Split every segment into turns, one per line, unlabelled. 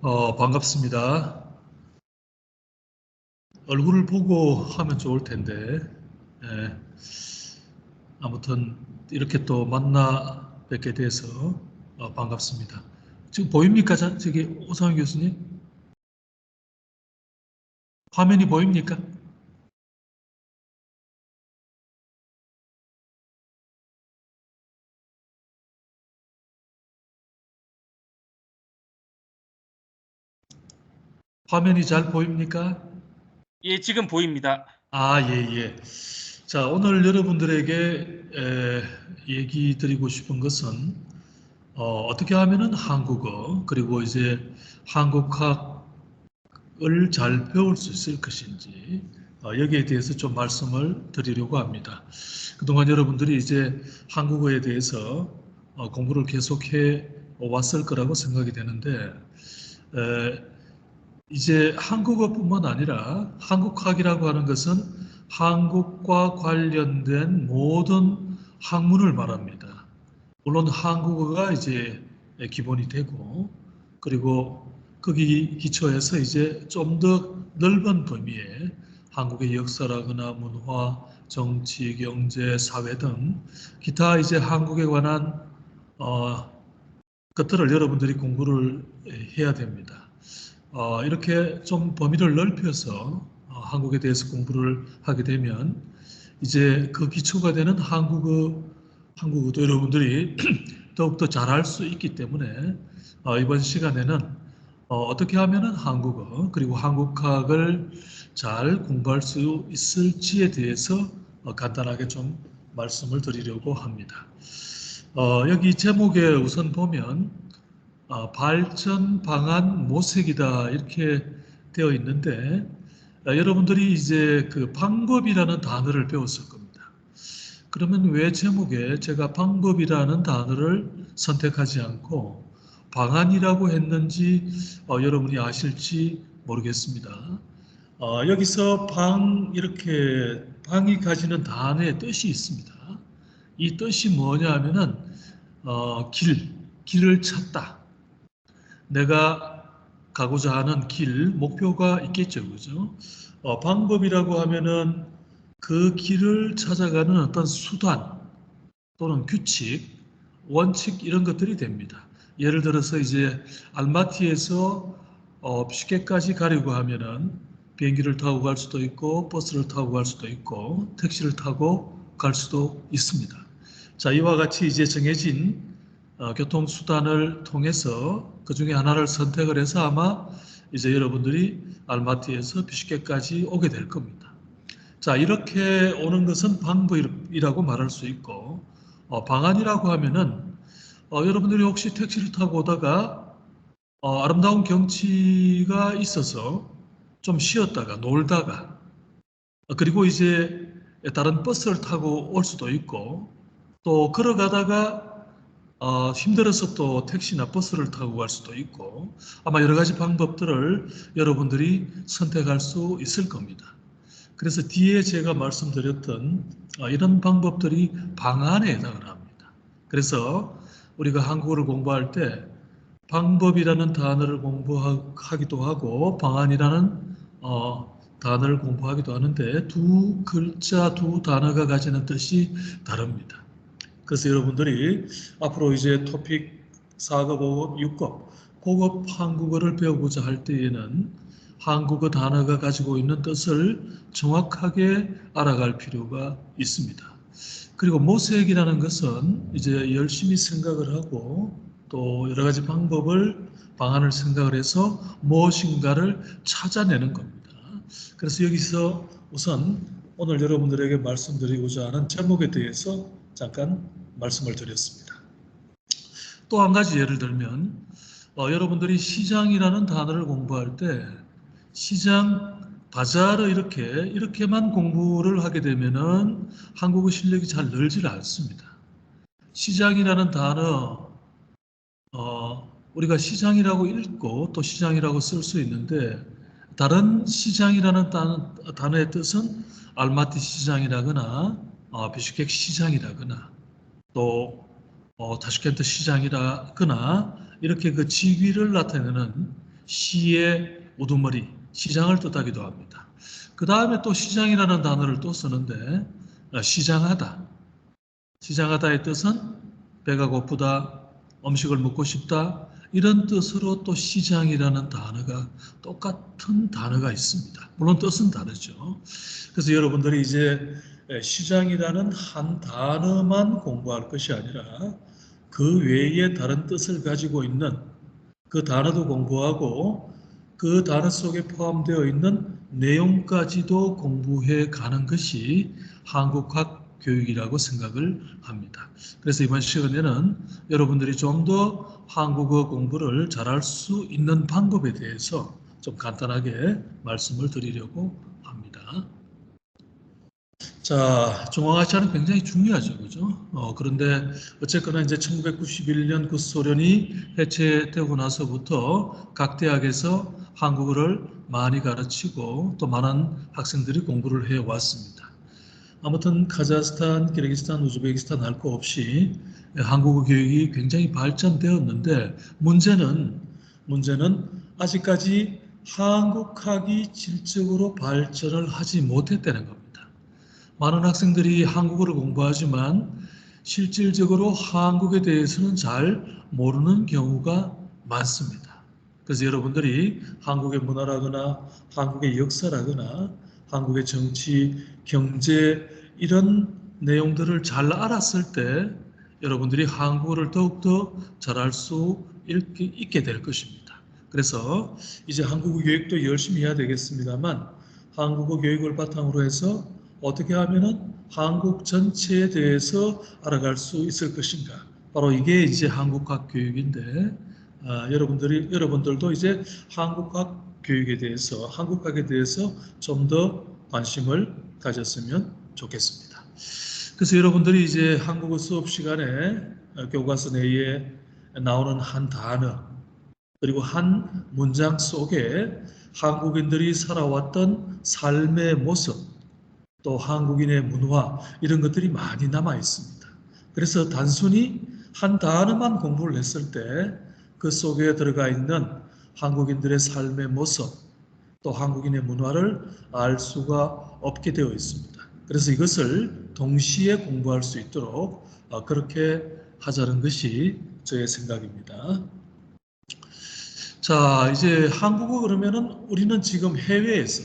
반갑습니다. 얼굴을 보고 하면 좋을 텐데, 예, 아무튼 이렇게 또 만나 뵙게 돼서 반갑습니다. 지금 보입니까? 저기 오상훈 교수님? 화면이 보입니까? 화면이 잘 보입니까?
예, 지금 보입니다.
아, 예, 예. 자, 오늘 여러분들에게 얘기 드리고 싶은 것은 어떻게 하면은 한국어, 그리고 이제 한국학 을 잘 배울 수 있을 것인지 여기에 대해서 좀 말씀을 드리려고 합니다. 그동안 여러분들이 이제 한국어에 대해서 공부를 계속해 왔을 거라고 생각이 되는데 이제 한국어뿐만 아니라 한국학이라고 하는 것은 한국과 관련된 모든 학문을 말합니다. 물론 한국어가 이제 기본이 되고 그리고 거기 기초해서 이제 좀 더 넓은 범위의 한국의 역사라거나 문화, 정치, 경제, 사회 등 기타 이제 한국에 관한 어, 것들을 여러분들이 공부를 해야 됩니다. 이렇게 좀 범위를 넓혀서 한국에 대해서 공부를 하게 되면 이제 그 기초가 되는 한국어도 여러분들이 더욱더 잘할 수 있기 때문에 이번 시간에는 어떻게 하면은 한국어 그리고 한국학을 잘 공부할 수 있을지에 대해서 간단하게 좀 말씀을 드리려고 합니다. 여기 제목에 우선 보면 발전 방안 모색이다 이렇게 되어 있는데 여러분들이 이제 그 방법이라는 단어를 배웠을 겁니다. 그러면 왜 제목에 제가 방법이라는 단어를 선택하지 않고 방안이라고 했는지 여러분이 아실지 모르겠습니다. 여기서 이렇게 방이 가지는 단어의 뜻이 있습니다. 이 뜻이 뭐냐 하면은 길을 찾다. 내가 가고자 하는 목표가 있겠죠, 그죠? 방법이라고 하면은 그 길을 찾아가는 어떤 수단 또는 규칙, 원칙 이런 것들이 됩니다. 예를 들어서 이제 알마티에서 푸켓까지 가려고 하면은 비행기를 타고 갈 수도 있고 버스를 타고 갈 수도 있고 택시를 타고 갈 수도 있습니다. 자, 이와 같이 이제 정해진 교통수단을 통해서 그 중에 하나를 선택을 해서 아마 이제 여러분들이 알마티에서 비슈케까지 오게 될 겁니다. 자, 이렇게 오는 것은 방법이라고 말할 수 있고, 방안이라고 하면은, 여러분들이 혹시 택시를 타고 오다가, 아름다운 경치가 있어서 좀 쉬었다가, 놀다가, 그리고 이제 다른 버스를 타고 올 수도 있고, 또 걸어가다가 힘들어서 또 택시나 버스를 타고 갈 수도 있고 아마 여러 가지 방법들을 여러분들이 선택할 수 있을 겁니다. 그래서 뒤에 제가 말씀드렸던 이런 방법들이 방안에 해당을 합니다. 그래서 우리가 한국어를 공부할 때 방법이라는 단어를 공부하기도 하고 방안이라는 단어를 공부하기도 하는데 두 글자, 두 단어가 가지는 뜻이 다릅니다. 그래서 여러분들이 앞으로 이제 토픽 4급, 5급, 6급, 고급 한국어를 배우고자 할 때에는 한국어 단어가 가지고 있는 뜻을 정확하게 알아갈 필요가 있습니다. 그리고 모색이라는 것은 이제 열심히 생각을 하고 또 여러 가지 방안을 생각을 해서 무엇인가를 찾아내는 겁니다. 그래서 여기서 우선 오늘 여러분들에게 말씀드리고자 하는 제목에 대해서 잠깐 말씀을 드렸습니다. 또 한 가지 예를 들면 여러분들이 시장이라는 단어를 공부할 때 시장, 바자르 이렇게만 공부를 하게 되면은 한국어 실력이 잘 늘질 않습니다. 시장이라는 단어 우리가 시장이라고 읽고 또 시장이라고 쓸 수 있는데 다른 시장이라는 단어의 뜻은 알마티 시장이라거나 비슈케크 시장이라거나 또 타슈켄트 시장이라거나 이렇게 그 지위를 나타내는 시의 우두머리, 시장을 뜻하기도 합니다. 그 다음에 또 시장이라는 단어를 또 쓰는데 시장하다. 시장하다의 뜻은 배가 고프다, 음식을 먹고 싶다 이런 뜻으로 또 시장이라는 단어가 똑같은 단어가 있습니다. 물론 뜻은 다르죠. 그래서 여러분들이 이제 시장이라는 한 단어만 공부할 것이 아니라 그 외에 다른 뜻을 가지고 있는 그 단어도 공부하고 그 단어 속에 포함되어 있는 내용까지도 공부해 가는 것이 한국학 교육이라고 생각을 합니다. 그래서 이번 시간에는 여러분들이 좀 더 한국어 공부를 잘할 수 있는 방법에 대해서 좀 간단하게 말씀을 드리려고 합니다. 자, 중앙아시아는 굉장히 중요하죠, 그죠? 그런데 어쨌거나 이제 1991년 구소련이 해체되고 나서부터 각 대학에서 한국어를 많이 가르치고 또 많은 학생들이 공부를 해왔습니다. 아무튼 카자흐스탄, 키르기스탄, 우즈베키스탄 할 거 없이 한국어 교육이 굉장히 발전되었는데 문제는 아직까지 한국학이 질적으로 발전을 하지 못했다는 겁니다. 많은 학생들이 한국어를 공부하지만 실질적으로 한국에 대해서는 잘 모르는 경우가 많습니다. 그래서 여러분들이 한국의 문화라거나 한국의 역사라거나 한국의 정치, 경제 이런 내용들을 잘 알았을 때 여러분들이 한국어를 더욱더 잘할 수 있게 될 것입니다. 그래서 이제 한국어 교육도 열심히 해야 되겠습니다만 한국어 교육을 바탕으로 해서 어떻게 하면은 한국 전체에 대해서 알아갈 수 있을 것인가? 바로 이게 이제 한국학 교육인데 여러분들도 이제 한국학 교육에 대해서 한국학에 대해서 좀 더 관심을 가졌으면 좋겠습니다. 그래서 여러분들이 이제 한국어 수업 시간에 교과서 내에 나오는 한 단어 그리고 한 문장 속에 한국인들이 살아왔던 삶의 모습 또 한국인의 문화 이런 것들이 많이 남아 있습니다. 그래서 단순히 한 단어만 공부를 했을 때 그 속에 들어가 있는 한국인들의 삶의 모습 또 한국인의 문화를 알 수가 없게 되어 있습니다. 그래서 이것을 동시에 공부할 수 있도록 그렇게 하자는 것이 저의 생각입니다. 자, 이제 한국어 그러면은 우리는 지금 해외에서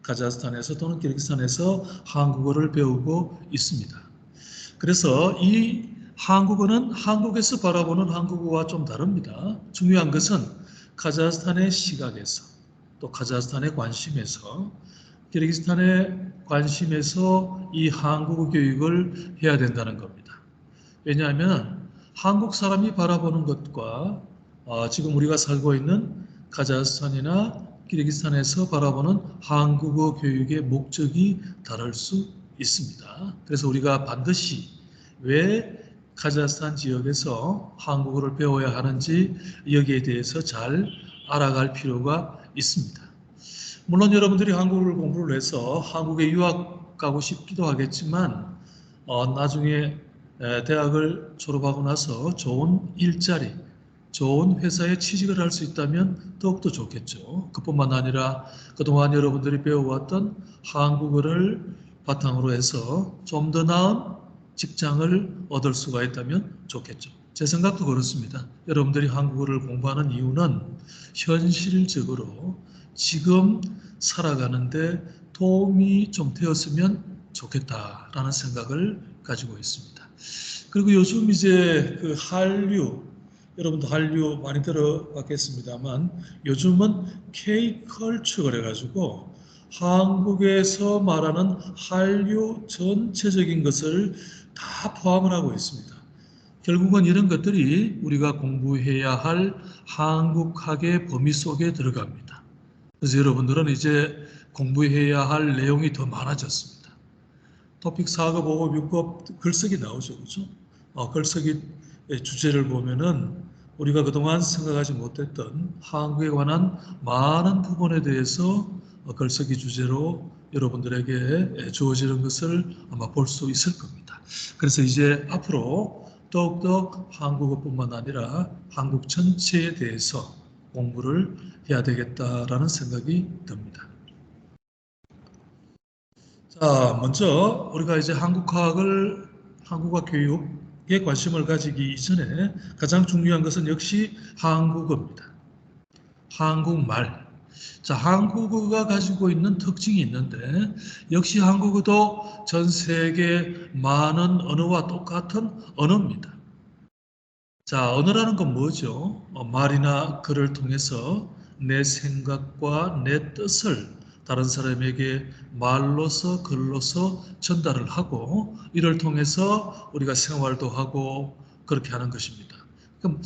카자흐스탄에서 또는 키르기스탄에서 한국어를 배우고 있습니다. 그래서 이 한국어는 한국에서 바라보는 한국어와 좀 다릅니다. 중요한 것은 카자흐스탄의 시각에서 또 카자흐스탄의 관심에서 키르기스탄의 관심에서 이 한국어 교육을 해야 된다는 겁니다. 왜냐하면 한국 사람이 바라보는 것과 지금 우리가 살고 있는 카자흐스탄이나 키르기스탄에서 바라보는 한국어 교육의 목적이 다를 수 있습니다. 그래서 우리가 반드시 왜 카자흐스탄 지역에서 한국어를 배워야 하는지 여기에 대해서 잘 알아갈 필요가 있습니다. 물론 여러분들이 한국어를 공부를 해서 한국에 유학 가고 싶기도 하겠지만 나중에 대학을 졸업하고 나서 좋은 일자리, 좋은 회사에 취직을 할 수 있다면 더욱더 좋겠죠. 그뿐만 아니라 그동안 여러분들이 배워왔던 한국어를 바탕으로 해서 좀 더 나은 직장을 얻을 수가 있다면 좋겠죠. 제 생각도 그렇습니다. 여러분들이 한국어를 공부하는 이유는 현실적으로 지금 살아가는데 도움이 좀 되었으면 좋겠다라는 생각을 가지고 있습니다. 그리고 요즘 이제 그 한류, 여러분도 한류 많이 들어봤겠습니다만 요즘은 K-컬처 그래가지고 한국에서 말하는 한류 전체적인 것을 다 포함을 하고 있습니다. 결국은 이런 것들이 우리가 공부해야 할 한국학의 범위 속에 들어갑니다. 그래서 여러분들은 이제 공부해야 할 내용이 더 많아졌습니다. 토픽 4급, 5급, 6급 글쓰기 나오죠. 그렇죠? 글쓰기 주제를 보면은 우리가 그동안 생각하지 못했던 한국에 관한 많은 부분에 대해서 글쓰기 주제로 여러분들에게 주어지는 것을 아마 볼 수 있을 겁니다. 그래서 이제 앞으로 더욱더 한국어뿐만 아니라 한국 전체에 대해서 공부를 해야 되겠다라는 생각이 듭니다. 자, 먼저 우리가 이제 한국어 교육에 관심을 가지기 이전에 가장 중요한 것은 역시 한국어입니다. 한국말. 자, 한국어가 가지고 있는 특징이 있는데 역시 한국어도 전 세계 많은 언어와 똑같은 언어입니다. 자, 언어라는 건 뭐죠? 말이나 글을 통해서 내 생각과 내 뜻을 다른 사람에게 말로서 글로서 전달을 하고 이를 통해서 우리가 생활도 하고 그렇게 하는 것입니다. 그럼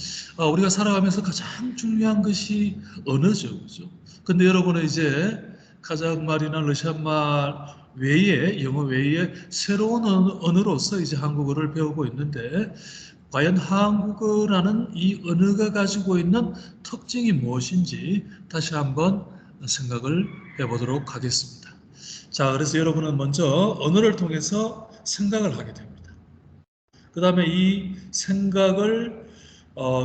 우리가 살아가면서 가장 중요한 것이 언어죠, 그죠? 근데 여러분은 이제 카자흐말이나 러시아말 외에 영어 외에 새로운 언어로서 이제 한국어를 배우고 있는데 과연 한국어라는 이 언어가 가지고 있는 특징이 무엇인지 다시 한번 생각을 해보도록 하겠습니다. 자, 그래서 여러분은 먼저 언어를 통해서 생각을 하게 됩니다. 그 다음에 이 생각을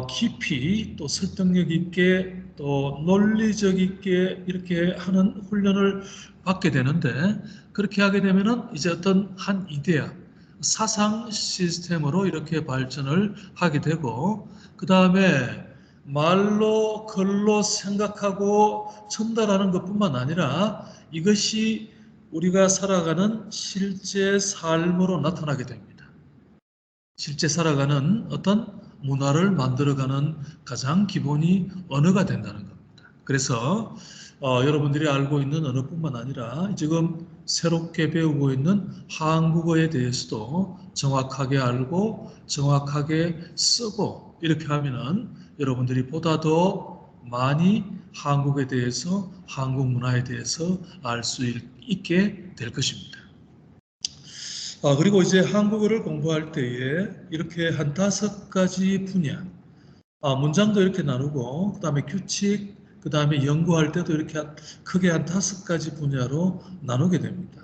깊이 또 설득력 있게 또 논리적 있게 이렇게 하는 훈련을 받게 되는데 그렇게 하게 되면은 이제 어떤 한 이데아 사상 시스템으로 이렇게 발전을 하게 되고 그 다음에 말로 글로 생각하고 전달하는 것뿐만 아니라 이것이 우리가 살아가는 실제 삶으로 나타나게 됩니다. 실제 살아가는 어떤 문화를 만들어가는 가장 기본이 언어가 된다는 겁니다. 그래서 여러분들이 알고 있는 언어뿐만 아니라 지금 새롭게 배우고 있는 한국어에 대해서도 정확하게 알고 정확하게 쓰고 이렇게 하면은 여러분들이 보다 더 많이 한국에 대해서 한국 문화에 대해서 알 수 있게 될 것입니다. 그리고 이제 한국어를 공부할 때에 이렇게 한 5가지 분야, 문장도 이렇게 나누고, 그 다음에 규칙, 그 다음에 연구할 때도 이렇게 크게 한 5가지 분야로 나누게 됩니다.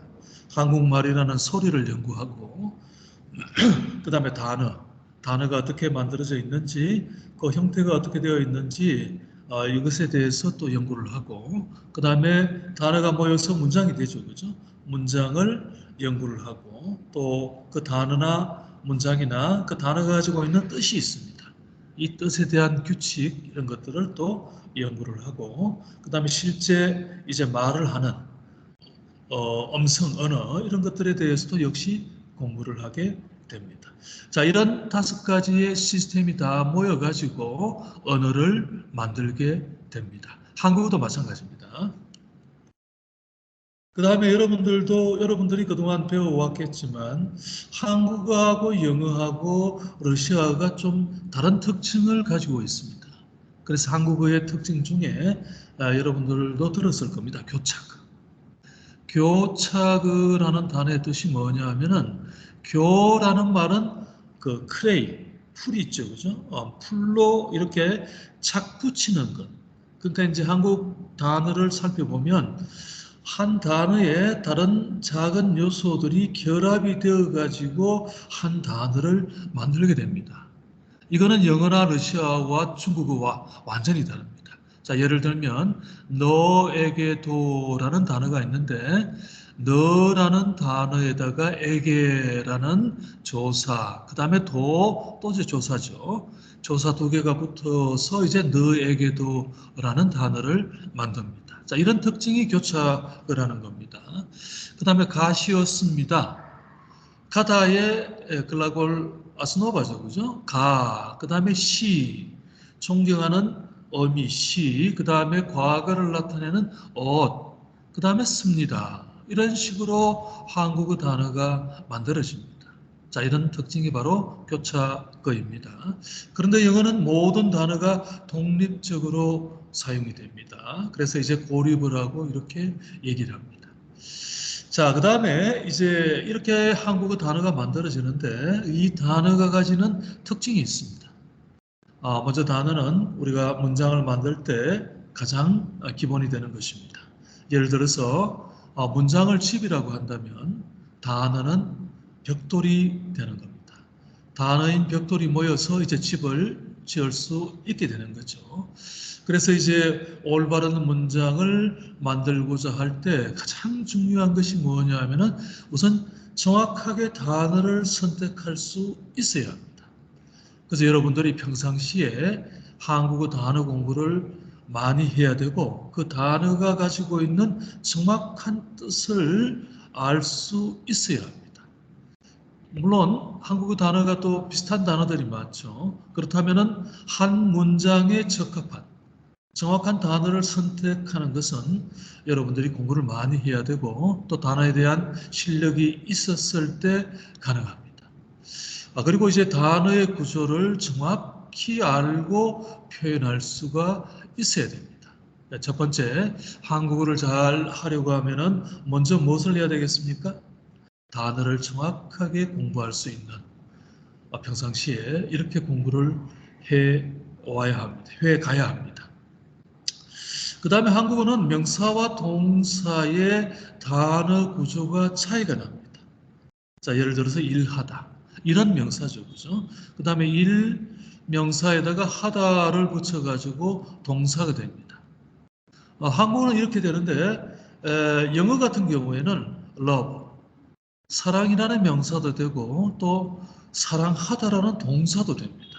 한국말이라는 소리를 연구하고, 그 다음에 단어가 어떻게 만들어져 있는지, 그 형태가 어떻게 되어 있는지, 이것에 대해서 또 연구를 하고, 그 다음에 단어가 모여서 문장이 되죠, 그죠? 문장을 연구를 하고, 또 그 단어나 문장이나 그 단어가 가지고 있는 뜻이 있습니다. 이 뜻에 대한 규칙, 이런 것들을 또 연구를 하고, 그 다음에 실제 이제 말을 하는 음성, 언어 이런 것들에 대해서도 역시 공부를 하게 됩니다. 자, 이런 5가지의 시스템이 다 모여가지고 언어를 만들게 됩니다. 한국어도 마찬가지입니다. 그 다음에 여러분들이 그동안 배워왔겠지만 한국어하고 영어하고 러시아어가 좀 다른 특징을 가지고 있습니다. 그래서 한국어의 특징 중에 여러분들도 들었을 겁니다. 교차그. 교차그라는 단어의 뜻이 뭐냐 하면은 교라는 말은 그 클레이, 풀 있죠. 그죠? 풀로 이렇게 착 붙이는 것. 그러니까 이제 한국 단어를 살펴보면 한 단어에 다른 작은 요소들이 결합이 되어 가지고 한 단어를 만들게 됩니다. 이거는 영어나 러시아어와 중국어와 완전히 다릅니다. 자, 예를 들면 너에게도라는 단어가 있는데 너라는 단어에다가 에게라는 조사, 그 다음에 또 이제 조사죠. 조사 2개가 붙어서 이제 너에게도라는 단어를 만듭니다. 자, 이런 특징이 교차어라는 겁니다. 그 다음에 가시였습니다. 가다의 글라골 아스노바죠, 그죠? 그 다음에 시, 존경하는 어미, 시, 그 다음에 과거를 나타내는 그 다음에 습니다. 이런 식으로 한국어 단어가 만들어집니다. 자, 이런 특징이 바로 교차어입니다. 그런데 영어는 모든 단어가 독립적으로 사용이 됩니다. 그래서 이제 고립을 하고 이렇게 얘기를 합니다. 자, 그 다음에 이제 이렇게 한국어 단어가 만들어지는데 이 단어가 가지는 특징이 있습니다. 먼저 단어는 우리가 문장을 만들 때 가장 기본이 되는 것입니다. 예를 들어서 문장을 집이라고 한다면 단어는 벽돌이 되는 겁니다. 단어인 벽돌이 모여서 이제 집을 지을 수 있게 되는 거죠. 그래서 이제 올바른 문장을 만들고자 할 때 가장 중요한 것이 뭐냐 하면은 우선 정확하게 단어를 선택할 수 있어야 합니다. 그래서 여러분들이 평상시에 한국어 단어 공부를 많이 해야 되고 그 단어가 가지고 있는 정확한 뜻을 알 수 있어야 합니다. 물론 한국어 단어가 또 비슷한 단어들이 많죠. 그렇다면은 한 문장에 적합한 정확한 단어를 선택하는 것은 여러분들이 공부를 많이 해야 되고 또 단어에 대한 실력이 있었을 때 가능합니다. 그리고 이제 단어의 구조를 정확히 알고 표현할 수가 있어야 됩니다. 첫 번째, 한국어를 잘 하려고 하면은 먼저 무엇을 해야 되겠습니까? 단어를 정확하게 공부할 수 있는 평상시에 이렇게 공부를 해 와야 합니다. 해 가야 합니다. 그 다음에 한국어는 명사와 동사의 단어 구조가 차이가 납니다. 자, 예를 들어서 일하다. 이런 명사죠. 그죠? 그 다음에 일 명사에다가 하다를 붙여가지고 동사가 됩니다. 한국어는 이렇게 되는데, 영어 같은 경우에는 love, 사랑이라는 명사도 되고 또 사랑하다라는 동사도 됩니다.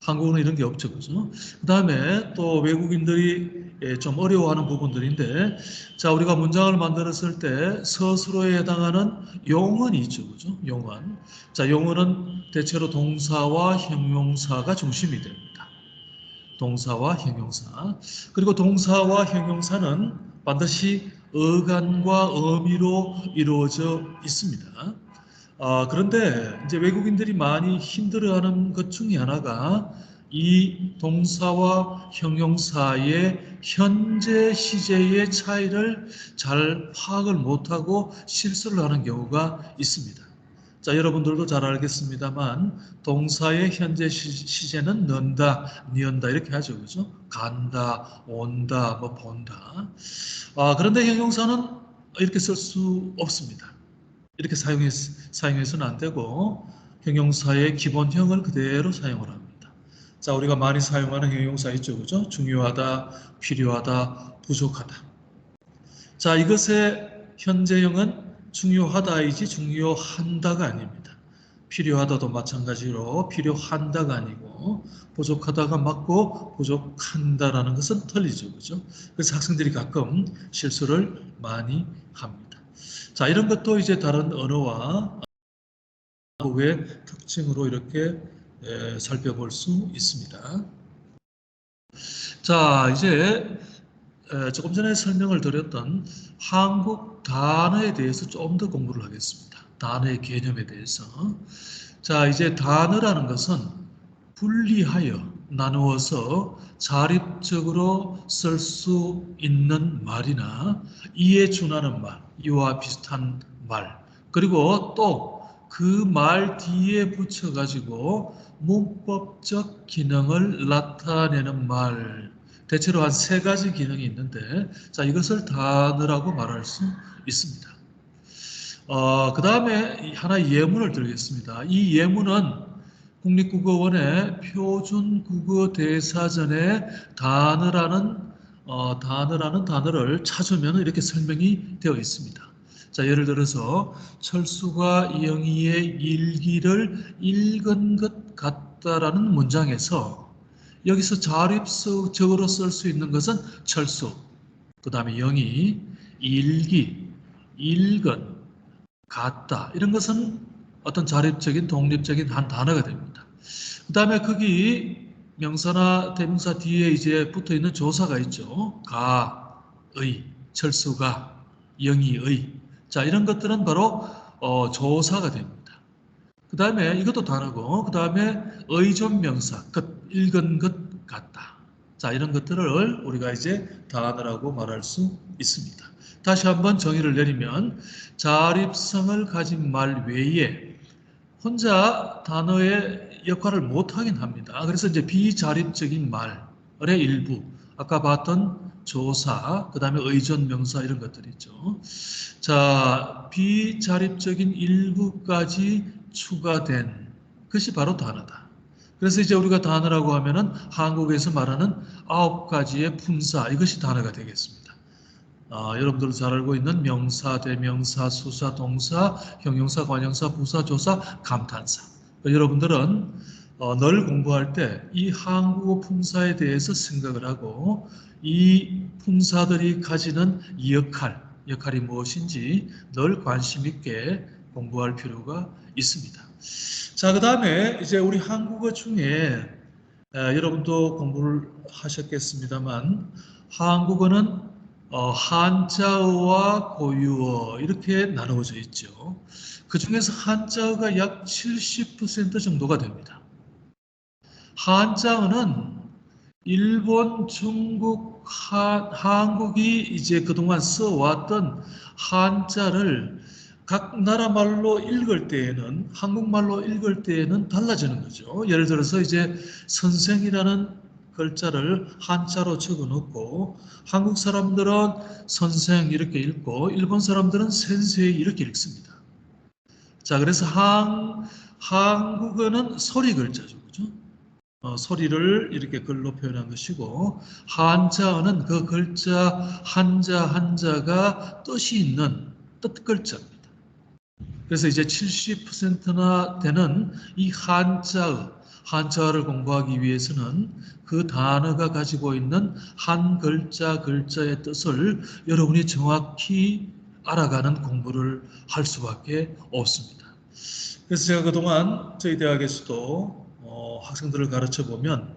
한국어는 이런 게 없죠. 그죠? 그 다음에 또 외국인들이 좀 어려워하는 부분들인데, 자, 우리가 문장을 만들었을 때 서술어에 해당하는 용언이 있죠. 그죠? 용언. 자, 용언은 대체로 동사와 형용사가 중심이 됩니다. 동사와 형용사. 그리고 동사와 형용사는 반드시 어간과 어미로 이루어져 있습니다. 그런데 이제 외국인들이 많이 힘들어하는 것 중에 하나가 이 동사와 형용사의 현재 시제의 차이를 잘 파악을 못하고 실수를 하는 경우가 있습니다. 자, 여러분들도 잘 알겠습니다만 동사의 현재 시제는 는다, 니은다 이렇게 하죠. 그죠? 간다, 온다, 뭐 본다. 그런데 형용사는 이렇게 쓸 수 없습니다. 이렇게 사용해서는 안 되고 형용사의 기본형을 그대로 사용을 합니다. 자, 우리가 많이 사용하는 형용사 있죠. 그죠? 중요하다, 필요하다, 부족하다. 자, 이것의 현재형은 중요하다이지 중요한다가 아닙니다. 필요하다도 마찬가지로 필요한다가 아니고 부족하다가 맞고 부족한다라는 것은 틀리죠. 그죠? 그래서 학생들이 가끔 실수를 많이 합니다. 자, 이런 것도 이제 다른 언어와 한국의 특징으로 이렇게 살펴볼 수 있습니다. 자, 이제 조금 전에 설명을 드렸던 한국 단어에 대해서 좀 더 공부를 하겠습니다. 단어의 개념에 대해서. 자, 이제 단어라는 것은 분리하여 나누어서 자립적으로 쓸 수 있는 말이나 이에 준하는 말, 이와 비슷한 말, 그리고 또 그 말 뒤에 붙여가지고 문법적 기능을 나타내는 말, 대체로 한 3가지 기능이 있는데, 자, 이것을 단어라고 말할 수 있습니다. 그 다음에 하나의 예문을 드리겠습니다. 이 예문은 국립국어원의 표준국어 대사전에 단어라는 단어를 찾으면 이렇게 설명이 되어 있습니다. 자, 예를 들어서 철수가 영희의 일기를 읽은 것 같다라는 문장에서 여기서 자립적으로 쓸 수 있는 것은 철수, 그 다음에 영희, 일기, 읽은, 같다. 이런 것은 어떤 자립적인 독립적인 한 단어가 됩니다. 그 다음에 거기 명사나 대명사 뒤에 이제 붙어 있는 조사가 있죠. 가의, 철수가, 영희의. 자, 이런 것들은 바로 조사가 됩니다. 그 다음에 이것도 단어고, 그 다음에 의존 명사, 읽은 것 같다. 자, 이런 것들을 우리가 이제 단어라고 말할 수 있습니다. 다시 한번 정의를 내리면 자립성을 가진 말 외에 혼자 단어의 역할을 못하긴 합니다. 그래서 이제 비자립적인 말의 일부, 아까 봤던 조사, 그 다음에 의존 명사 이런 것들이 있죠. 자, 비자립적인 일부까지 추가된 것이 바로 단어다. 그래서 이제 우리가 단어라고 하면은 한국에서 말하는 9가지의 품사, 이것이 단어가 되겠습니다. 여러분들 잘 알고 있는 명사, 대명사, 수사, 동사, 형용사, 관형사, 부사, 조사, 감탄사. 여러분들은 늘 공부할 때 이 한국어 품사에 대해서 생각을 하고 이 품사들이 가지는 역할이 무엇인지 늘 관심 있게 공부할 필요가 있습니다. 자, 그 다음에 이제 우리 한국어 중에 여러분도 공부를 하셨겠습니다만 한국어는 한자어와 고유어 이렇게 나누어져 있죠. 그 중에서 한자어가 약 70% 정도가 됩니다. 한자어는 일본, 중국, 한국이 이제 그동안 써왔던 한자를 각 나라 말로 읽을 때에는, 한국말로 읽을 때에는 달라지는 거죠. 예를 들어서 이제 선생이라는 글자를 한자로 적어 놓고 한국 사람들은 선생 이렇게 읽고 일본 사람들은 센세이 이렇게 읽습니다. 자, 그래서 한국어는 소리 글자죠. 그죠? 소리를 이렇게 글로 표현한 것이고 한자어는 그 글자 한자가 뜻이 있는 뜻 글자입니다. 그래서 이제 70%나 되는 이 한자어를 공부하기 위해서는 그 단어가 가지고 있는 한 글자의 뜻을 여러분이 정확히 알아가는 공부를 할 수밖에 없습니다. 그래서 제가 그동안 저희 대학에서도 학생들을 가르쳐 보면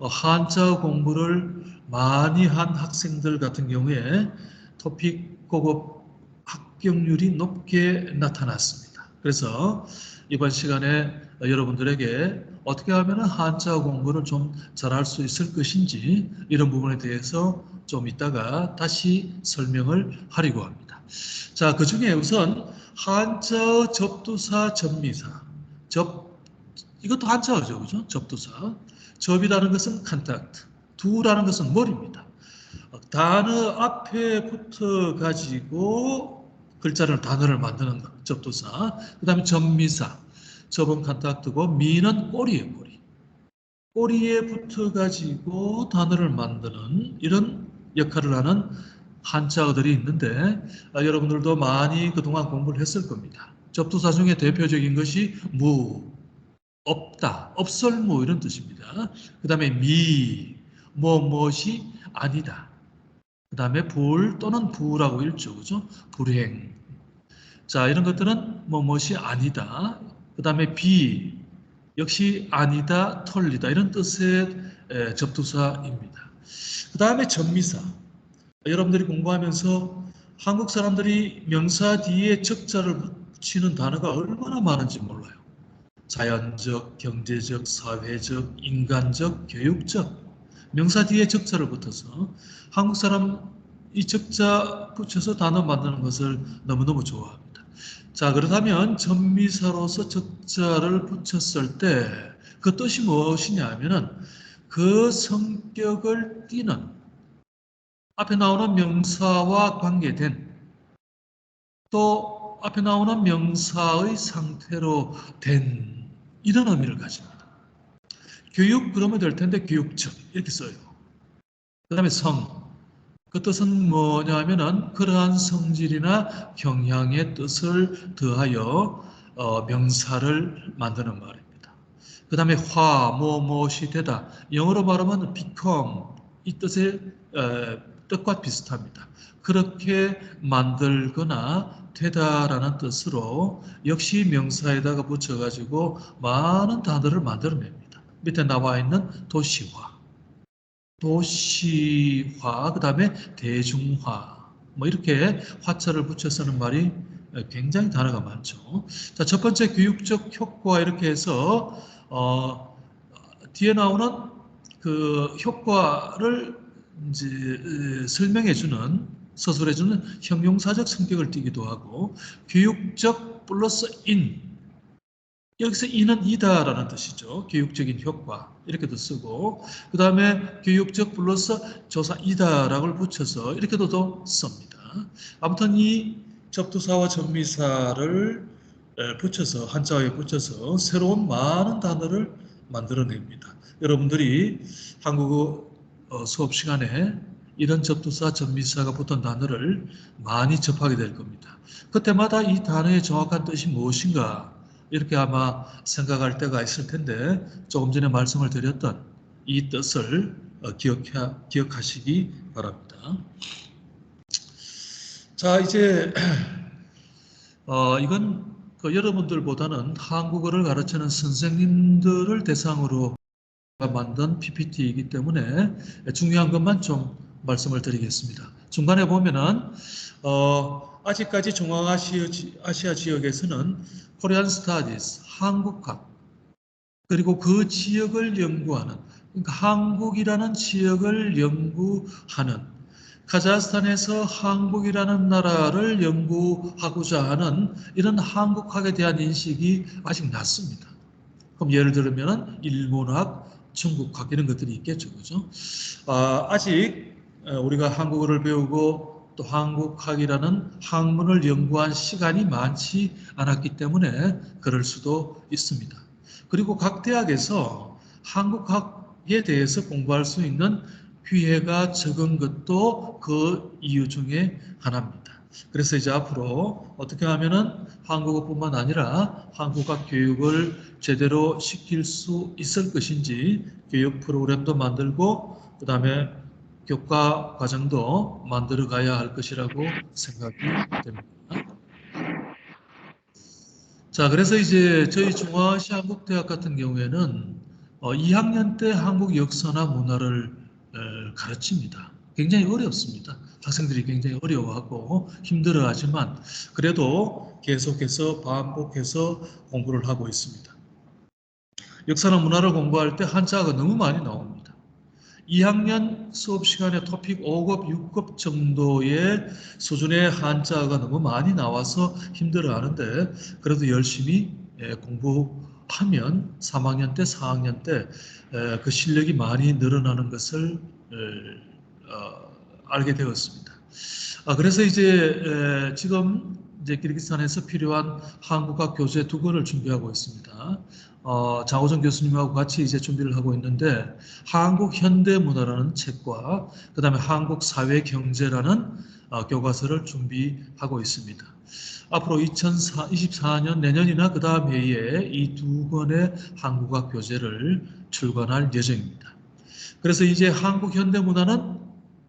한자어 공부를 많이 한 학생들 같은 경우에 토픽 고급 합격률이 높게 나타났습니다. 그래서 이번 시간에 여러분들에게 어떻게 하면 한자어 공부를 좀 잘할 수 있을 것인지 이런 부분에 대해서 좀 이따가 다시 설명을 하려고 합니다. 자, 그 중에 우선 한자어 접두사, 접미사. 이것도 한자어죠, 그죠? 접두사. 접이라는 것은 컨택트, 두라는 것은 머리입니다. 단어 앞에 붙어 가지고 단어를 만드는 것, 접두사. 그 다음에 접미사. 접은 컨택트고 미는 꼬리예요, 꼬리. 꼬리에 붙어 가지고 단어를 만드는 이런 역할을 하는 한자어들이 있는데 여러분들도 많이 그동안 공부를 했을 겁니다. 접두사 중에 대표적인 것이 없다, 없설무 이런 뜻입니다. 그 다음에 무엇이 아니다. 그 다음에 불 또는 부라고 읽죠. 그죠? 불행. 자, 이런 것들은 무엇이 아니다. 그 다음에 역시 아니다, 털리다 이런 뜻의 접두사입니다. 그 다음에 접미사. 여러분들이 공부하면서 한국 사람들이 명사 뒤에 적자를 붙이는 단어가 얼마나 많은지 몰라요. 자연적, 경제적, 사회적, 인간적, 교육적 명사 뒤에 적자를 붙어서 한국 사람 이 적자 붙여서 단어 만드는 것을 너무너무 좋아합니다. 자, 그렇다면 접미사로서 적자를 붙였을 때 그 뜻이 무엇이냐 하면은 그 성격을 띠는 앞에 나오는 명사와 관계된 또 앞에 나오는 명사의 상태로 된 이런 의미를 가집니다. 교육 그러면 될 텐데 교육적 이렇게 써요. 그 다음에 그 뜻은 뭐냐 하면은 그러한 성질이나 경향의 뜻을 더하여 명사를 만드는 말입니다. 그 다음에 무엇이 되다. 영어로 말하면 become 이 뜻의 뜻과 비슷합니다. 그렇게 만들거나 되다라는 뜻으로 역시 명사에다가 붙여가지고 많은 단어를 만들어냅니다. 밑에 나와 있는 도시화, 그 다음에 대중화, 이렇게 화자를 붙여 쓰는 말이 굉장히 단어가 많죠. 자, 첫 번째 교육적 효과 이렇게 해서 뒤에 나오는 그 효과를 이제 설명해주는 서술해주는 형용사적 성격을 띠기도 하고 교육적 플러스 여기서 인은 이다라는 뜻이죠. 교육적인 효과 이렇게도 쓰고 그 다음에 교육적 플러스 조사이다라고 붙여서 이렇게도 또 씁니다. 아무튼 이 접두사와 접미사를 붙여서 한자어에 붙여서 새로운 많은 단어를 만들어냅니다. 여러분들이 한국어 수업 시간에 이런 접두사, 접미사가 붙은 단어를 많이 접하게 될 겁니다. 그때마다 이 단어의 정확한 뜻이 무엇인가 이렇게 아마 생각할 때가 있을 텐데 조금 전에 말씀을 드렸던 이 뜻을 기억하시기 바랍니다. 자, 이제 이건 여러분들보다는 한국어를 가르치는 선생님들을 대상으로 만든 PPT이기 때문에 중요한 것만 좀 말씀을 드리겠습니다. 중간에 보면은 아직까지 중앙아시아 지역에서는 코리안 스타디스, 한국학 그리고 그 지역을 연구하는 그러니까 한국이라는 지역을 연구하는 카자흐스탄에서 한국이라는 나라를 연구하고자 하는 이런 한국학에 대한 인식이 아직 낮습니다. 그럼 예를 들면 일본학, 중국학 이런 것들이 있겠죠, 그죠? 아직 우리가 한국어를 배우고 또 한국학이라는 학문을 연구한 시간이 많지 않았기 때문에 그럴 수도 있습니다. 그리고 각 대학에서 한국학에 대해서 공부할 수 있는 기회가 적은 것도 그 이유 중에 하나입니다. 그래서 이제 앞으로 어떻게 하면은 한국어뿐만 아니라 한국학 교육을 제대로 시킬 수 있을 것인지 교육 프로그램도 만들고 그 다음에 교과 과정도 만들어 가야 할 것이라고 생각이 됩니다. 자, 그래서 이제 저희 중앙아시아 한국대학 같은 경우에는 2학년 때 한국 역사나 문화를 가르칩니다. 굉장히 어렵습니다. 학생들이 굉장히 어려워하고 힘들어하지만 그래도 계속해서 반복해서 공부를 하고 있습니다. 역사나 문화를 공부할 때 한자가 너무 많이 나옵니다. 2학년 수업 시간에 토픽 5급, 6급 정도의 수준의 한자가 너무 많이 나와서 힘들어하는데 그래도 열심히 공부하면 3학년 때, 4학년 때 그 실력이 많이 늘어나는 것을 알게 되었습니다. 그래서 이제 지금 이제 키르기스탄에서 필요한 한국학 교재 2권을 준비하고 있습니다. 장호정 교수님하고 같이 이제 준비를 하고 있는데 한국 현대문화라는 책과 그다음에 한국 사회 경제라는 교과서를 준비하고 있습니다. 앞으로 2024년 내년이나 그 다음 해에 이 2권의 한국학 교재를 출간할 예정입니다. 그래서 이제 한국 현대문화는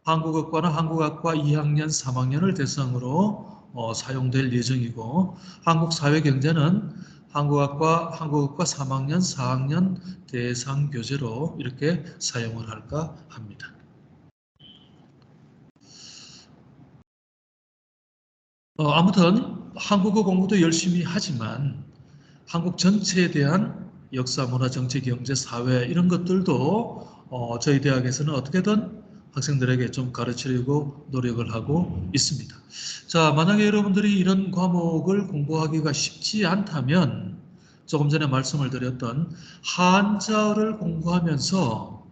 한국어과나 한국학과 2학년, 3학년을 대상으로 사용될 예정이고 한국 사회경제는 한국어과 3학년, 4학년 대상 교재로 이렇게 사용을 할까 합니다. 아무튼 한국어 공부도 열심히 하지만 한국 전체에 대한 역사, 문화, 정치, 경제, 사회 이런 것들도 저희 대학에서는 어떻게든 학생들에게 좀 가르치려고 노력을 하고 있습니다. 자, 만약에 여러분들이 이런 과목을 공부하기가 쉽지 않다면 조금 전에 말씀을 드렸던 한자를 공부하면서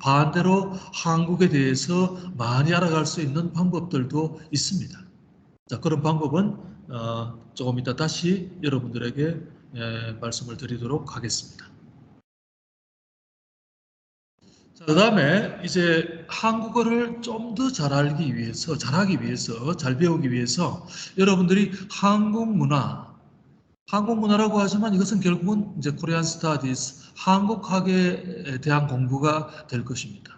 반대로 한국에 대해서 많이 알아갈 수 있는 방법들도 있습니다. 자, 그런 방법은 조금 이따 다시 여러분들에게 말씀을 드리도록 하겠습니다. 자, 그다음에 이제 한국어를 좀 더 잘하기 위해서, 잘 배우기 위해서 여러분들이 한국문화라고 하지만 이것은 결국은 이제 코리안 스타디스, 한국학에 대한 공부가 될 것입니다.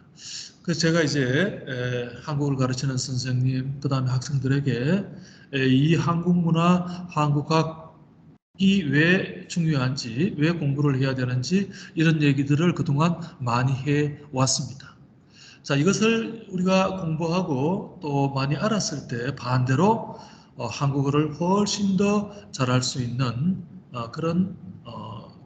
그래서 제가 이제 한국을 가르치는 선생님, 그 다음에 학생들에게 이 한국문화, 한국학이 왜 중요한지, 왜 공부를 해야 되는지 이런 얘기들을 그동안 많이 해왔습니다. 자, 이것을 우리가 공부하고 또 많이 알았을 때 반대로 한국어를 훨씬 더 잘할 수 있는 그런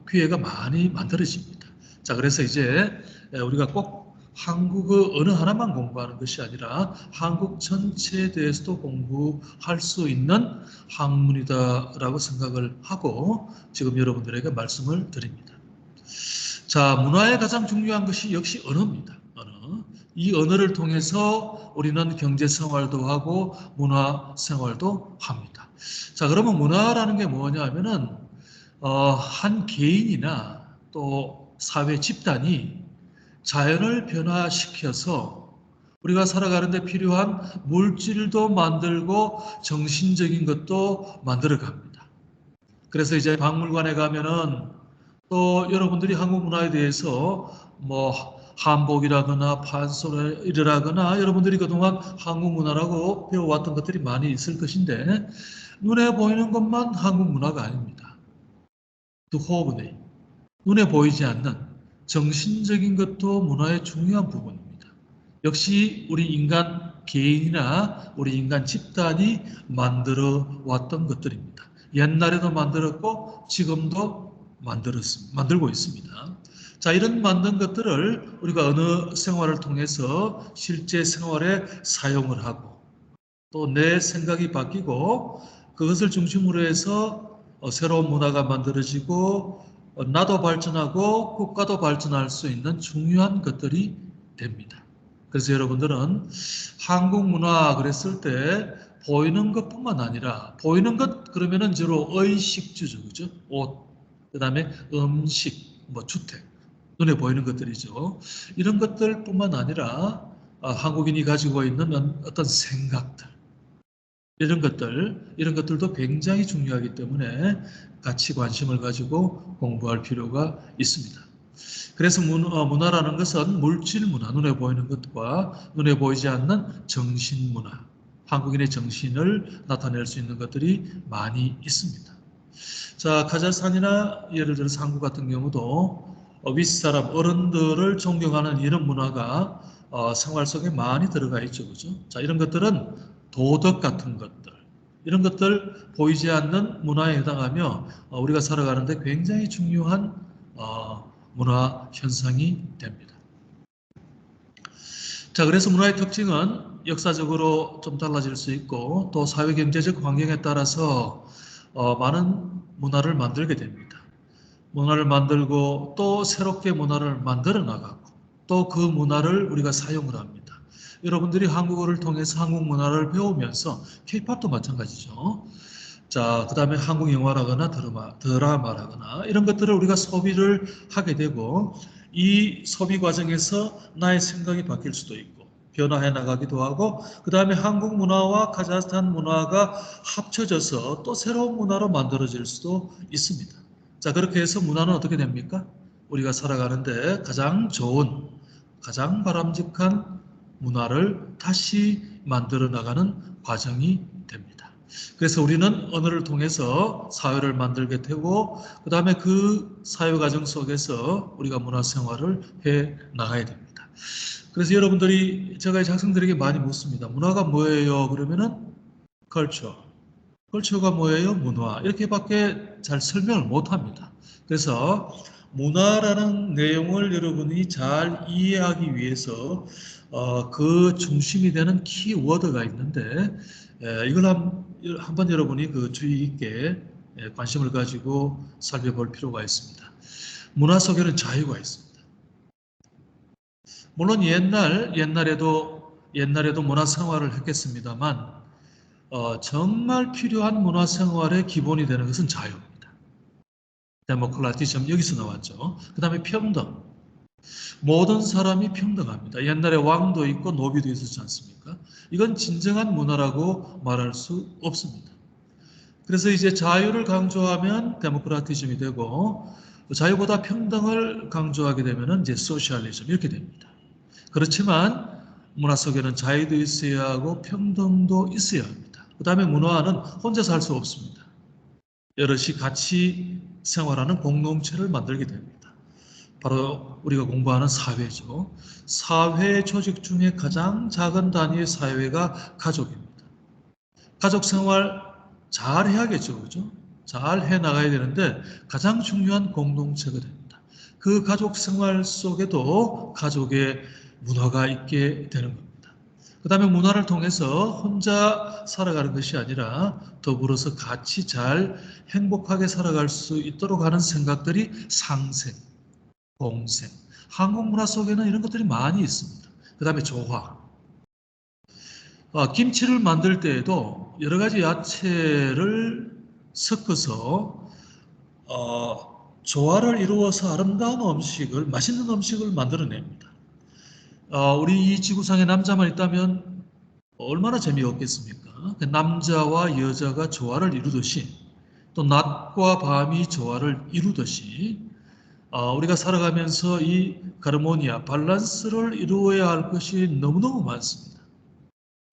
기회가 많이 만들어집니다. 자, 그래서 이제 우리가 꼭 한국어 어느 하나만 공부하는 것이 아니라 한국 전체에 대해서도 공부할 수 있는 학문이다라고 생각을 하고 지금 여러분들에게 말씀을 드립니다. 자, 문화의 가장 중요한 것이 역시 언어입니다. 언어. 이 언어를 통해서 우리는 경제 생활도 하고 문화 생활도 합니다. 자, 그러면 문화라는 게 뭐냐 하면은 한 개인이나 또 사회 집단이 자연을 변화시켜서 우리가 살아가는 데 필요한 물질도 만들고 정신적인 것도 만들어 갑니다. 그래서 이제 박물관에 가면은 또 여러분들이 한국 문화에 대해서 뭐 한복이라거나 판소리라거나 여러분들이 그동안 한국 문화라고 배워왔던 것들이 많이 있을 것인데 눈에 보이는 것만 한국 문화가 아닙니다. 두호브네 눈에 보이지 않는 정신적인 것도 문화의 중요한 부분입니다. 역시 우리 인간 개인이나 우리 인간 집단이 만들어 왔던 것들입니다. 옛날에도 만들었고 지금도 만들고 있습니다. 자, 이런 만든 것들을 우리가 어느 생활을 통해서 실제 생활에 사용을 하고 또 내 생각이 바뀌고 그것을 중심으로 해서 새로운 문화가 만들어지고 나도 발전하고 국가도 발전할 수 있는 중요한 것들이 됩니다. 그래서 여러분들은 한국 문화 그랬을 때 보이는 것뿐만 아니라 보이는 것 그러면은 주로 의식주죠, 그죠? 옷, 그다음에 음식, 뭐 주택, 눈에 보이는 것들이죠. 이런 것들뿐만 아니라 한국인이 가지고 있는 어떤 생각들, 이런 것들도 굉장히 중요하기 때문에 같이 관심을 가지고 공부할 필요가 있습니다. 그래서 문화라는 것은 물질 문화, 눈에 보이는 것과 눈에 보이지 않는 정신 문화, 한국인의 정신을 나타낼 수 있는 것들이 많이 있습니다. 자, 카자흐스탄이나 예를 들어서 한국 같은 경우도 윗사람, 어른들을 존경하는 이런 문화가 생활 속에 많이 들어가 있죠. 그죠? 자, 이런 것들은 도덕 같은 것들, 이런 것들 보이지 않는 문화에 해당하며 우리가 살아가는데 굉장히 중요한 문화 현상이 됩니다. 자, 그래서 문화의 특징은 역사적으로 좀 달라질 수 있고 또 사회경제적 환경에 따라서 많은 문화를 만들게 됩니다. 문화를 만들고 또 새롭게 문화를 만들어 나가고 또 그 문화를 우리가 사용을 합니다. 여러분들이 한국어를 통해서 한국 문화를 배우면서 K-팝도 마찬가지죠. 자, 그 다음에 한국 영화라거나 드라마라거나 이런 것들을 우리가 소비를 하게 되고 이 소비 과정에서 나의 생각이 바뀔 수도 있고 변화해 나가기도 하고 그 다음에 한국 문화와 카자흐스탄 문화가 합쳐져서 또 새로운 문화로 만들어질 수도 있습니다. 자, 그렇게 해서 문화는 어떻게 됩니까? 우리가 살아가는데 가장 좋은, 가장 바람직한 문화를 다시 만들어 나가는 과정이 됩니다. 그래서 우리는 언어를 통해서 사회를 만들게 되고 그 다음에 그 사회 과정 속에서 우리가 문화 생활을 해 나가야 됩니다. 그래서 여러분들이 제가 이제 학생들에게 많이 묻습니다. 문화가 뭐예요? 그러면은 culture. culture가 뭐예요? 문화. 이렇게밖에 잘 설명을 못합니다. 그래서 문화라는 내용을 여러분이 잘 이해하기 위해서 그 중심이 되는 키워드가 있는데 이걸 한번 여러분이 그 주의 있게 관심을 가지고 살펴볼 필요가 있습니다. 문화 속에는 자유가 있습니다. 물론 옛날에도 문화 생활을 했겠습니다만 정말 필요한 문화 생활의 기본이 되는 것은 자유입니다. 데모크라티즘 여기서 나왔죠. 그 다음에 평등. 모든 사람이 평등합니다. 옛날에 왕도 있고 노비도 있었지 않습니까? 이건 진정한 문화라고 말할 수 없습니다. 그래서 이제 자유를 강조하면 데모크라티즘이 되고 자유보다 평등을 강조하게 되면 이제 소셜리즘 이렇게 됩니다. 그렇지만 문화 속에는 자유도 있어야 하고 평등도 있어야 합니다. 그 다음에 문화는 혼자서 할 수 없습니다. 여럿이 같이 생활하는 공동체를 만들게 됩니다. 바로 우리가 공부하는 사회죠. 사회 조직 중에 가장 작은 단위의 사회가 가족입니다. 가족 생활 잘 해야겠죠, 그죠? 잘 해 나가야 되는데 가장 중요한 공동체가 됩니다. 그 가족 생활 속에도 가족의 문화가 있게 되는 겁니다. 그 다음에 문화를 통해서 혼자 살아가는 것이 아니라 더불어서 같이 잘 행복하게 살아갈 수 있도록 하는 생각들이 상생, 공생. 한국 문화 속에는 이런 것들이 많이 있습니다. 그 다음에 조화. 김치를 만들 때에도 여러 가지 야채를 섞어서 조화를 이루어서 아름다운 음식을, 맛있는 음식을 만들어냅니다. 우리 이 지구상에 남자만 있다면 얼마나 재미없겠습니까? 그 남자와 여자가 조화를 이루듯이, 또 낮과 밤이 조화를 이루듯이, 우리가 살아가면서 이 가르모니아, 밸런스를 이루어야 할 것이 너무너무 많습니다.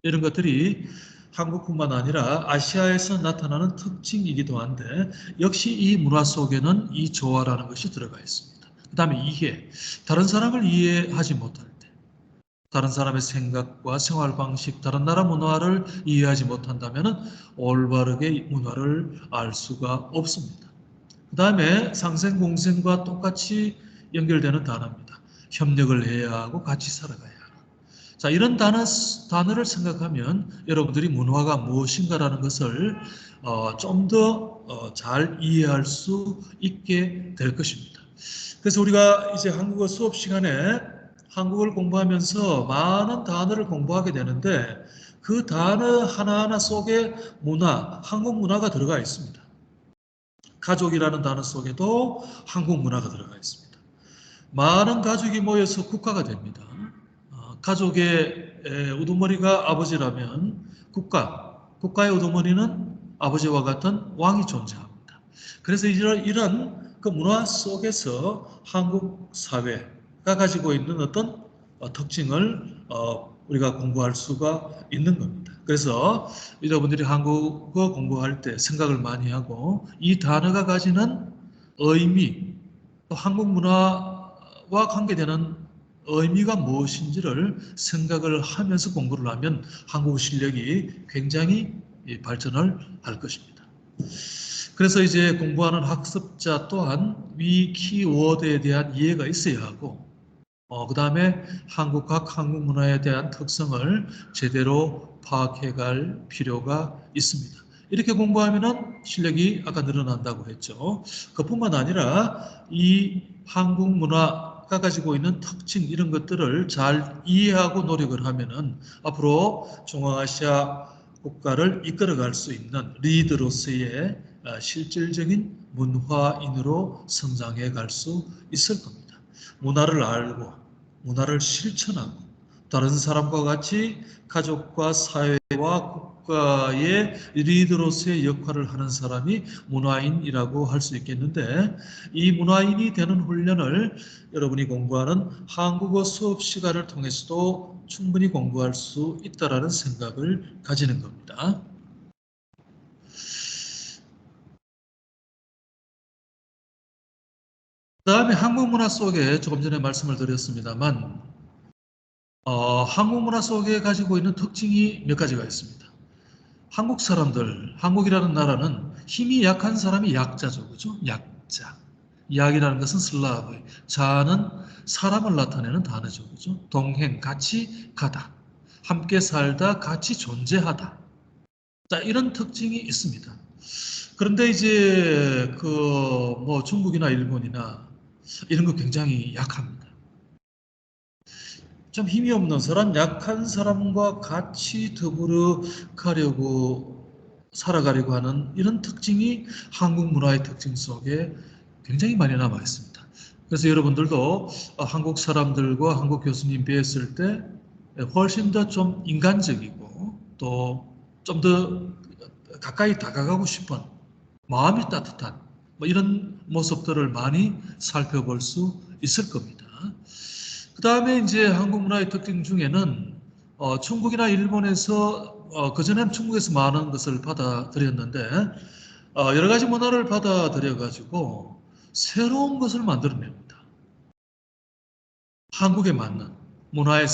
이런 것들이 한국뿐만 아니라 아시아에서 나타나는 특징이기도 한데, 역시 이 문화 속에는 이 조화라는 것이 들어가 있습니다. 그 다음에 이해, 다른 사람을 이해하지 못할 때, 다른 사람의 생각과 생활 방식, 다른 나라 문화를 이해하지 못한다면 올바르게 문화를 알 수가 없습니다. 그 다음에 상생 공생과 똑같이 연결되는 단어입니다. 협력을 해야 하고 같이 살아가야 하고. 자, 이런 단어를 생각하면 여러분들이 문화가 무엇인가라는 것을 좀 더 잘 이해할 수 있게 될 것입니다. 그래서 우리가 이제 한국어 수업 시간에 한국어를 공부하면서 많은 단어를 공부하게 되는데, 그 단어 하나하나 속에 문화, 한국 문화가 들어가 있습니다. 가족이라는 단어 속에도 한국 문화가 들어가 있습니다. 많은 가족이 모여서 국가가 됩니다. 가족의 우두머리가 아버지라면 국가의 우두머리는 아버지와 같은 왕이 존재합니다. 그래서 이런 그 문화 속에서 한국 사회가 가지고 있는 어떤 특징을 우리가 공부할 수가 있는 겁니다. 그래서 여러분들이 한국어 공부할 때 생각을 많이 하고 이 단어가 가지는 의미, 또 한국 문화와 관계되는 의미가 무엇인지를 생각을 하면서 공부를 하면 한국어 실력이 굉장히 발전을 할 것입니다. 그래서 이제 공부하는 학습자 또한 위 키워드에 대한 이해가 있어야 하고, 그 다음에 각각 한국 문화에 대한 특성을 제대로 파악해갈 필요가 있습니다. 이렇게 공부하면 실력이 아까 늘어난다고 했죠. 그뿐만 아니라 이 한국 문화가 가지고 있는 특징, 이런 것들을 잘 이해하고 노력을 하면은 앞으로 중앙아시아 국가를 이끌어갈 수 있는 리더로서의 실질적인 문화인으로 성장해 갈 수 있을 겁니다. 문화를 알고 문화를 실천하고 다른 사람과 같이 가족과 사회와 국가의 리더로서의 역할을 하는 사람이 문화인이라고 할 수 있겠는데, 이 문화인이 되는 훈련을 여러분이 공부하는 한국어 수업 시간을 통해서도 충분히 공부할 수 있다라는 생각을 가지는 겁니다. 그 다음에 한국 문화 속에 조금 전에 말씀을 드렸습니다만, 한국 문화 속에 가지고 있는 특징이 몇 가지가 있습니다. 한국 사람들, 한국이라는 나라는 힘이 약한 사람이 약자죠. 그죠? 약자. 약이라는 것은 슬라브, 자는 사람을 나타내는 단어죠. 그죠? 동행, 같이 가다. 함께 살다, 같이 존재하다. 자, 이런 특징이 있습니다. 그런데 이제 뭐 중국이나 일본이나 이런 거 굉장히 약합니다. 좀 힘이 없는 사람, 약한 사람과 같이 더불어 가려고 살아가려고 하는 이런 특징이 한국 문화의 특징 속에 굉장히 많이 남아 있습니다. 그래서 여러분들도 한국 사람들과 한국 교수님 뵈었을 때 훨씬 더 좀 인간적이고 또 좀 더 가까이 다가가고 싶은 마음이 따뜻한 뭐 이런 모습들을 많이 살펴볼 수 있을 겁니다. 그 다음에 이제 한국 문화의 특징 중에는 중국이나 일본에서 그전에는 중국에서 많은 것을 받아들였는데 여러 가지 문화를 받아들여 가지고 새로운 것을 만들어냅니다. 한국에 맞는 문화의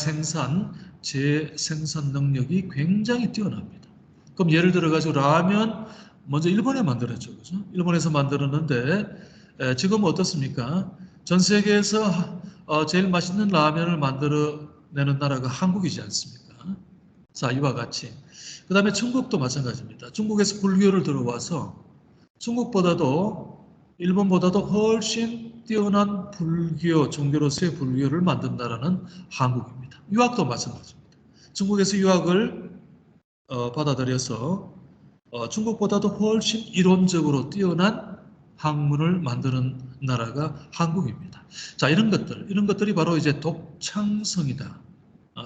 재생산 능력이 굉장히 뛰어납니다. 그럼 예를 들어 가지고 라면 먼저 일본에 만들었죠, 그죠? 일본에서 만들었는데 지금 어떻습니까? 전 세계에서 제일 맛있는 라면을 만들어내는 나라가 한국이지 않습니까? 자, 이와 같이. 그 다음에 중국도 마찬가지입니다. 중국에서 불교를 들어와서 중국보다도 일본보다도 훨씬 뛰어난 종교로서의 불교를 만든다라는 한국입니다. 유학도 마찬가지입니다. 중국에서 유학을 받아들여서 중국보다도 훨씬 이론적으로 뛰어난 학문을 만드는 나라가 한국입니다. 자, 이런 것들이 바로 이제 독창성이다.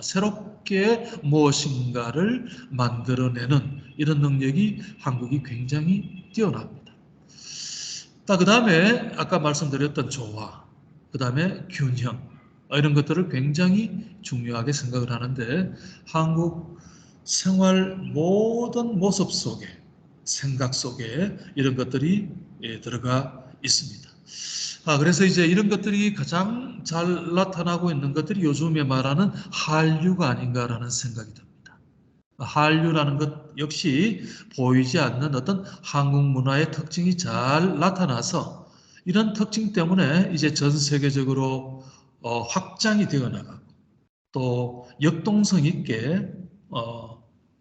새롭게 무엇인가를 만들어내는 이런 능력이 한국이 굉장히 뛰어납니다. 그 다음에 아까 말씀드렸던 조화, 그 다음에 균형, 이런 것들을 굉장히 중요하게 생각을 하는데 한국 생활 모든 모습 속에, 생각 속에 이런 것들이 들어가 있습니다. 그래서 이제 이런 것들이 가장 잘 나타나고 있는 것들이 요즘에 말하는 한류가 아닌가라는 생각이 듭니다. 한류라는 것 역시 보이지 않는 어떤 한국 문화의 특징이 잘 나타나서 이런 특징 때문에 이제 전 세계적으로 확장이 되어 나가고 또 역동성 있게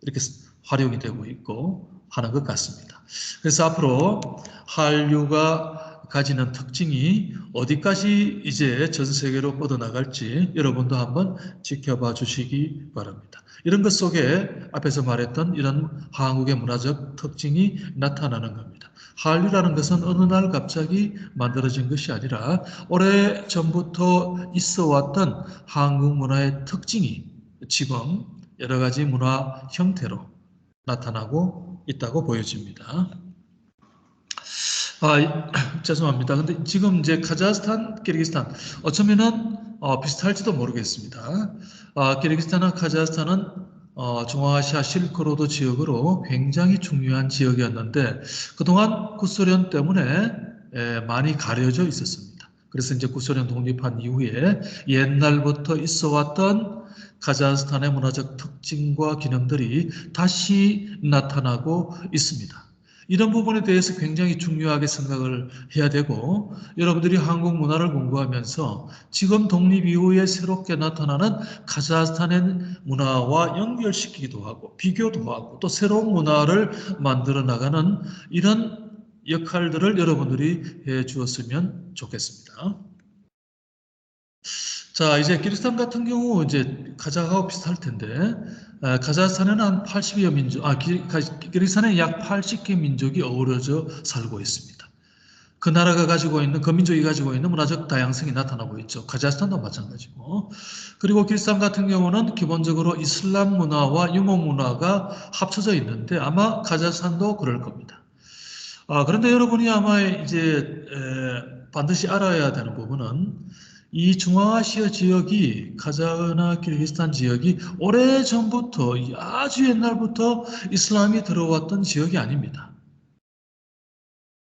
이렇게 활용이 되고 있고 하는 것 같습니다. 그래서 앞으로 한류가 가지는 특징이 어디까지 이제 전 세계로 뻗어나갈지 여러분도 한번 지켜봐 주시기 바랍니다. 이런 것 속에 앞에서 말했던 이런 한국의 문화적 특징이 나타나는 겁니다. 한류라는 것은 어느 날 갑자기 만들어진 것이 아니라 오래전부터 있어 왔던 한국 문화의 특징이 지금 여러 가지 문화 형태로 나타나고 있다고 보여집니다. 죄송합니다. 근데 지금 이제 카자흐스탄, 키르기스탄 어쩌면은 비슷할지도 모르겠습니다. 키르기스탄과 카자흐스탄은 중앙아시아 실크로드 지역으로 굉장히 중요한 지역이었는데 그동안 구소련 때문에 많이 가려져 있었습니다. 그래서 이제 구소련 독립한 이후에 옛날부터 있어왔던 카자흐스탄의 문화적 특징과 기능들이 다시 나타나고 있습니다. 이런 부분에 대해서 굉장히 중요하게 생각을 해야 되고 여러분들이 한국 문화를 공부하면서 지금 독립 이후에 새롭게 나타나는 카자흐스탄의 문화와 연결시키기도 하고 비교도 하고 또 새로운 문화를 만들어 나가는 이런 역할들을 여러분들이 해 주었으면 좋겠습니다. 자, 이제 키르기스탄 같은 경우 이제 카자흐하고 비슷할 텐데 카자흐스탄에는 한 80여 민족, 키르기스탄에 약 80개 민족이 어우러져 살고 있습니다. 그 나라가 가지고 있는, 그 민족이 가지고 있는 문화적 다양성이 나타나고 있죠. 카자흐스탄도 마찬가지고. 그리고 키르기스탄 같은 경우는 기본적으로 이슬람 문화와 유목 문화가 합쳐져 있는데 아마 카자흐스탄도 그럴 겁니다. 그런데 여러분이 아마 이제 반드시 알아야 되는 부분은 이 중앙아시아 지역이 카자흐나 키르기스탄 지역이 오래전부터 아주 옛날부터 이슬람이 들어왔던 지역이 아닙니다.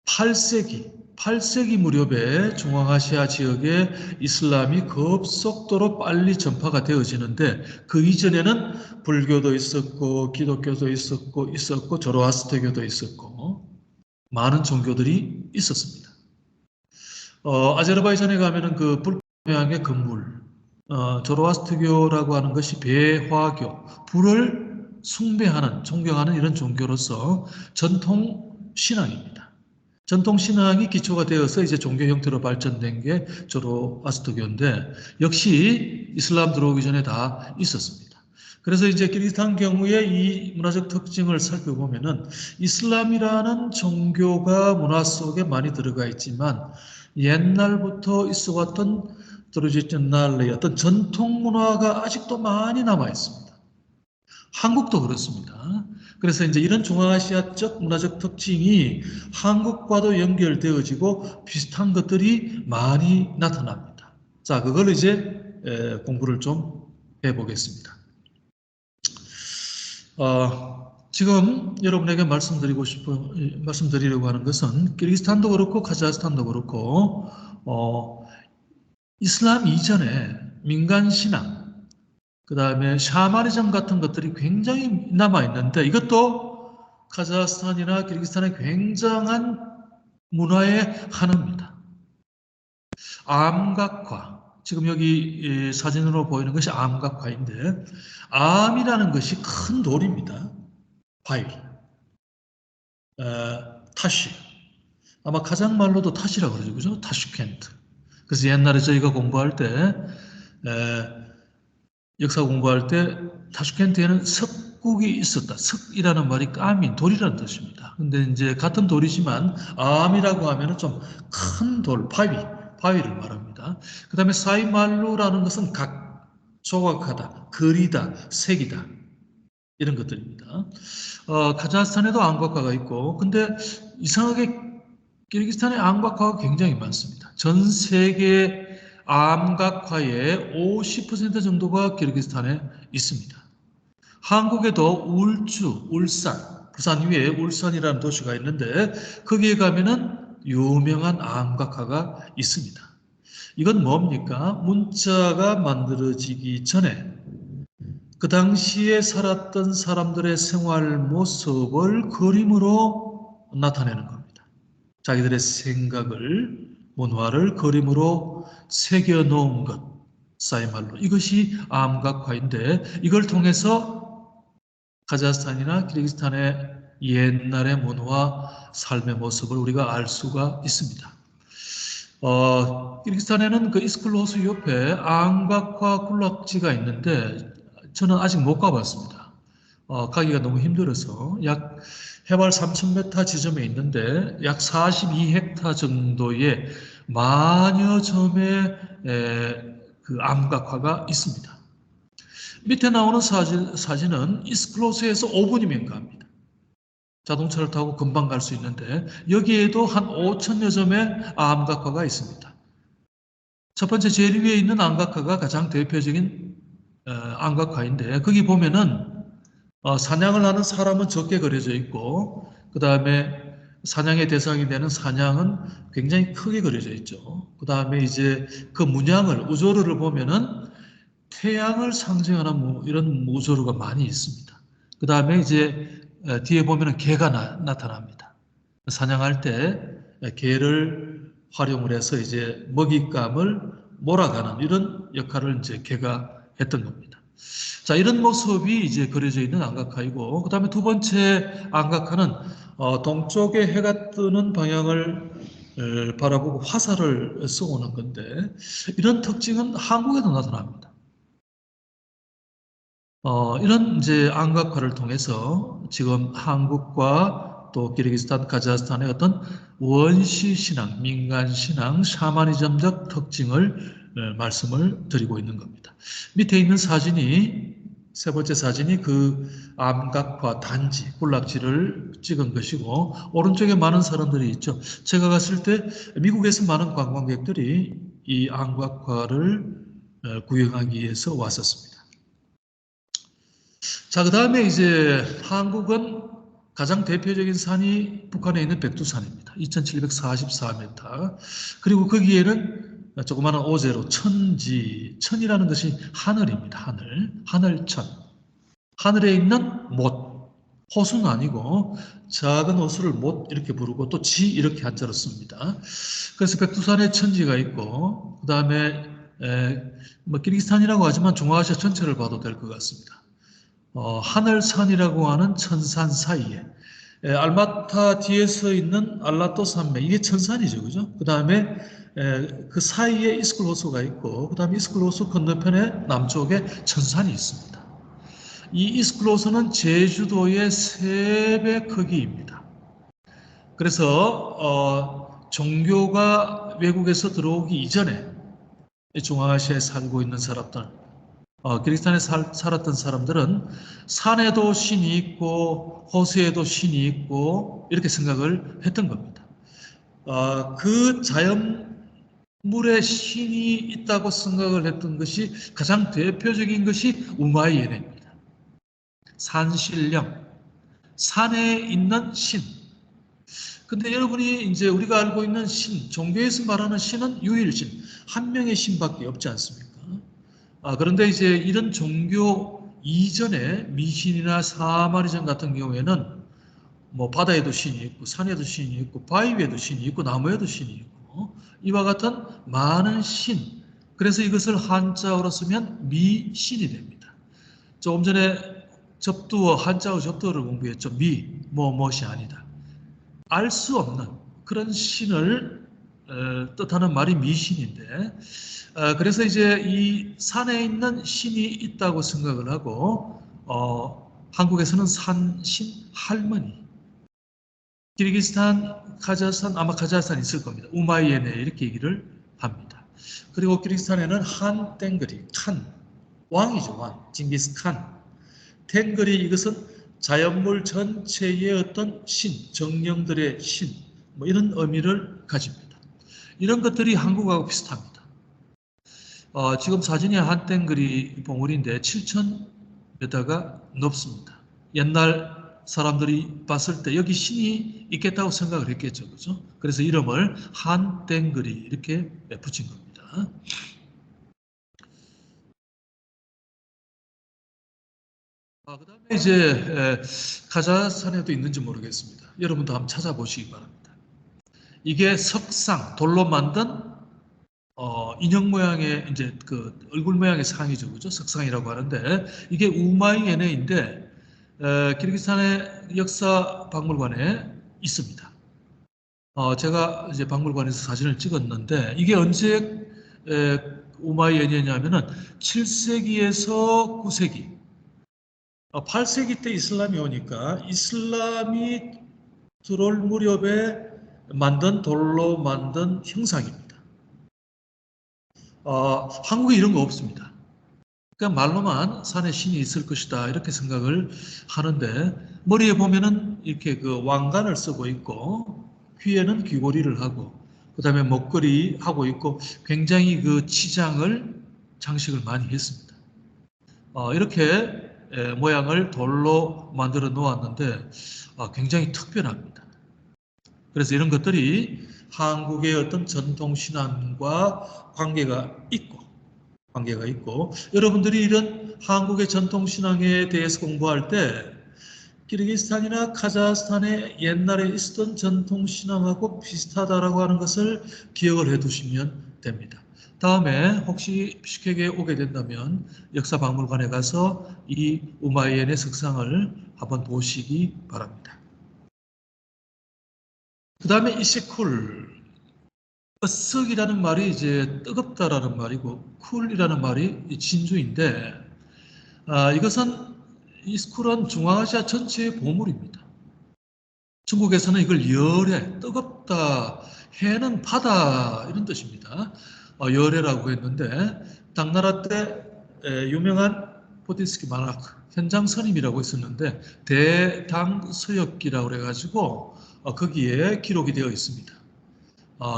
8세기 무렵에 중앙아시아 지역에 이슬람이 급속도로 빨리 전파가 되어지는데 그 이전에는 불교도 있었고 기독교도 있었고 조로아스터교도 있었고 많은 종교들이 있었습니다. 아제르바이잔에 가면은 그 불 모양의 건물, 조로아스터교라고 하는 것이 배화교, 불을 숭배하는, 존경하는 이런 종교로서 전통 신앙입니다. 전통 신앙이 기초가 되어서 이제 종교 형태로 발전된 게 조로아스터교인데 역시 이슬람 들어오기 전에 다 있었습니다. 그래서 이제 키르기스탄 경우에 이 문화적 특징을 살펴보면은 이슬람이라는 종교가 문화 속에 많이 들어가 있지만 옛날부터 있어왔던 드루지전날레의 어떤 전통 문화가 아직도 많이 남아 있습니다. 한국도 그렇습니다. 그래서 이제 이런 중앙아시아적 문화적 특징이 한국과도 연결되어지고 비슷한 것들이 많이 나타납니다. 자, 그걸 이제 공부를 좀 해보겠습니다. 지금 여러분에게 말씀드리려고 하는 것은 키르기스탄도 그렇고 카자흐스탄도 그렇고 이슬람 이전에 민간신앙, 그 다음에 샤머니즘 같은 것들이 굉장히 남아있는데 이것도 카자흐스탄이나 키르기스탄의 굉장한 문화의 하나입니다. 암각화, 지금 여기 사진으로 보이는 것이 암각화인데 암이라는 것이 큰 돌입니다. 바위, 타시, 아마 카자흐 말로도 타시라고 그러죠, 그죠? 타슈켄트. 그래서 옛날에 저희가 공부할 때 역사 공부할 때 타슈켄트에는 석국이 있었다. 석이라는 말이 까민 돌이라는 뜻입니다. 근데 이제 같은 돌이지만 암이라고 하면은 좀 큰 돌, 바위를 말합니다. 그 다음에 사이말루라는 것은 조각하다, 그리다, 색이다. 이런 것들입니다. 카자흐스탄에도 앙과카가 있고, 근데 이상하게 키르기스탄에 앙과카가 굉장히 많습니다. 전 세계 암각화의 50% 정도가 키르기스탄에 있습니다. 한국에도 울주, 울산, 부산 위에 울산이라는 도시가 있는데 거기에 가면은 유명한 암각화가 있습니다. 이건 뭡니까? 문자가 만들어지기 전에 그 당시에 살았던 사람들의 생활 모습을 그림으로 나타내는 겁니다. 자기들의 생각을, 문화를 그림으로 새겨 놓은 것, 사이말로. 이것이 암각화인데 이걸 통해서 카자흐스탄이나 키르기스탄의 옛날의 문화, 삶의 모습을 우리가 알 수가 있습니다. 키르기스탄에는 그 이스클 호수 옆에 앙각화 군락지가 있는데 저는 아직 못 가봤습니다. 가기가 너무 힘들어서 약 해발 3,000m 지점에 있는데 약 42헥타 정도의 만여 점의 그 암각화가 있습니다. 밑에 나오는 사진은 이스클로스에서 5분이면 갑니다. 자동차를 타고 금방 갈 수 있는데 여기에도 한 5,000여 점의 암각화가 있습니다. 첫 번째 제일 위에 있는 암각화가 가장 대표적인 암각화인데 거기 보면은 사냥을 하는 사람은 적게 그려져 있고 그 다음에 사냥의 대상이 되는 사냥은 굉장히 크게 그려져 있죠. 그 다음에 이제 그 문양을 우조르를 보면은 태양을 상징하는 이런 우조르가 많이 있습니다. 그 다음에 이제 뒤에 보면은 개가 나타납니다. 사냥할 때 개를 활용을 해서 이제 먹잇감을 몰아가는 이런 역할을 이제 개가 했던 겁니다. 자, 이런 모습이 이제 그려져 있는 앙각화이고, 그 다음에 두 번째 앙각화는 동쪽에 해가 뜨는 방향을 바라보고 화살을 쏘는 건데, 이런 특징은 한국에도 나타납니다. 이런 이제 앙각화를 통해서 지금 한국과 또 키르기스탄, 카자흐스탄의 어떤 원시 신앙, 민간 신앙, 샤머니즘적 특징을 말씀을 드리고 있는 겁니다. 밑에 있는 사진이 세 번째 사진이 그 암각화 단지, 군락지를 찍은 것이고 오른쪽에 많은 사람들이 있죠. 제가 갔을 때 미국에서 많은 관광객들이 이 암각화를 구경하기 위해서 왔었습니다. 자, 그 다음에 이제 한국은 가장 대표적인 산이 북한에 있는 백두산입니다. 2744m. 그리고 거기에는 조그마한 오제로 천이라는 것이 하늘입니다. 하늘천. 하늘에 있는 못, 호수는 아니고 작은 호수를 못 이렇게 부르고 또 지 이렇게 한자로 씁니다. 그래서 백두산에 천지가 있고 그 다음에 키르기스탄이라고 하지만 중앙아시아 전체를 봐도 될 것 같습니다. 하늘산이라고 하는 천산 사이에 알마타 뒤에 서 있는 알라토 산맥 이게 천산이죠, 그죠? 그 다음에 그 사이에 이스클 호수가 있고 그 다음에 이스클 호수 건너편에 남쪽에 천산이 있습니다. 이 이스클 호수는 제주도의 3배 크기입니다. 그래서 종교가 외국에서 들어오기 이전에 중앙아시아에 살고 있는 사람들 키르기스탄에 살았던 사람들은 산에도 신이 있고 호수에도 신이 있고 이렇게 생각을 했던 겁니다. 그 자연물에 신이 있다고 생각을 했던 것이 가장 대표적인 것이 우마이에네입니다. 산신령, 산에 있는 신. 근데 여러분이 이제 우리가 알고 있는 신, 종교에서 말하는 신은 유일신, 한 명의 신밖에 없지 않습니까? 그런데 이제 이런 종교 이전에 미신이나 사마리즘 같은 경우에는 뭐 바다에도 신이 있고 산에도 신이 있고 바위 위에도 신이 있고 나무에도 신이 있고 이와 같은 많은 신. 그래서 이것을 한자어로 쓰면 미신이 됩니다. 조금 전에 접두어, 한자어 접두어를 공부했죠. 무엇이 아니다. 알 수 없는 그런 신을 뜻하는 말이 미신인데 그래서 이제 이 산에 있는 신이 있다고 생각을 하고 한국에서는 산신 할머니. 키르기스탄, 카자흐스탄, 아마 카자흐스탄 있을 겁니다. 우마이에네 이렇게 얘기를 합니다. 그리고 키르기스탄에는 한 땡그리, 칸, 왕이죠, 왕, 징기스 칸. 땡그리 이것은 자연물 전체의 어떤 신, 정령들의 신, 뭐 이런 의미를 가집니다. 이런 것들이 한국하고 비슷합니다. 지금 사진이 한 땡그리 봉우리인데 7,000m가 높습니다. 옛날 사람들이 봤을 때 여기 신이 있겠다고 생각을 했겠죠. 그죠? 그래서 이름을 한땡그리 이렇게 붙인 겁니다. 그 다음에 이제 카자흐스탄에도 있는지 모르겠습니다. 여러분도 한번 찾아보시기 바랍니다. 이게 석상, 돌로 만든 인형 모양의 이제 그 얼굴 모양의 상이죠. 그죠? 석상이라고 하는데 이게 우마이에네인데 키르기스탄의 역사 박물관에 있습니다. 제가 이제 박물관에서 사진을 찍었는데 이게 언제 우마이에네냐면은 7세기에서 9세기, 8세기 때 이슬람이 오니까 이슬람이 들어올 무렵에 만든 돌로 만든 형상입니다. 한국에 이런 거 없습니다. 그러니까 말로만 산에 신이 있을 것이다 이렇게 생각을 하는데 머리에 보면은 이렇게 그 왕관을 쓰고 있고 귀에는 귀고리를 하고 그 다음에 목걸이 하고 있고 굉장히 그 치장을 장식을 많이 했습니다. 이렇게 모양을 돌로 만들어 놓았는데 굉장히 특별합니다. 그래서 이런 것들이 한국의 어떤 전통신앙과 관계가 있고 여러분들이 이런 한국의 전통신앙에 대해서 공부할 때 키르기스탄이나 카자흐스탄에 옛날에 있었던 전통신앙하고 비슷하다라고 하는 것을 기억을 해 두시면 됩니다. 다음에 혹시 비슈케크에 오게 된다면 역사박물관에 가서 이 우마이엔의 석상을 한번 보시기 바랍니다. 그 다음에 이시쿨, 어석이라는 말이 이제 뜨겁다라는 말이고 쿨이라는 말이 진주인데 이것은 이스쿨은 중앙아시아 전체의 보물입니다. 중국에서는 이걸 열해, 뜨겁다, 해는 바다 이런 뜻입니다. 열해라고 했는데 당나라 때 유명한 보티스키 마라크 현장 선임이라고 있었는데 대당서역기라고 해가지고 거기에 기록이 되어 있습니다.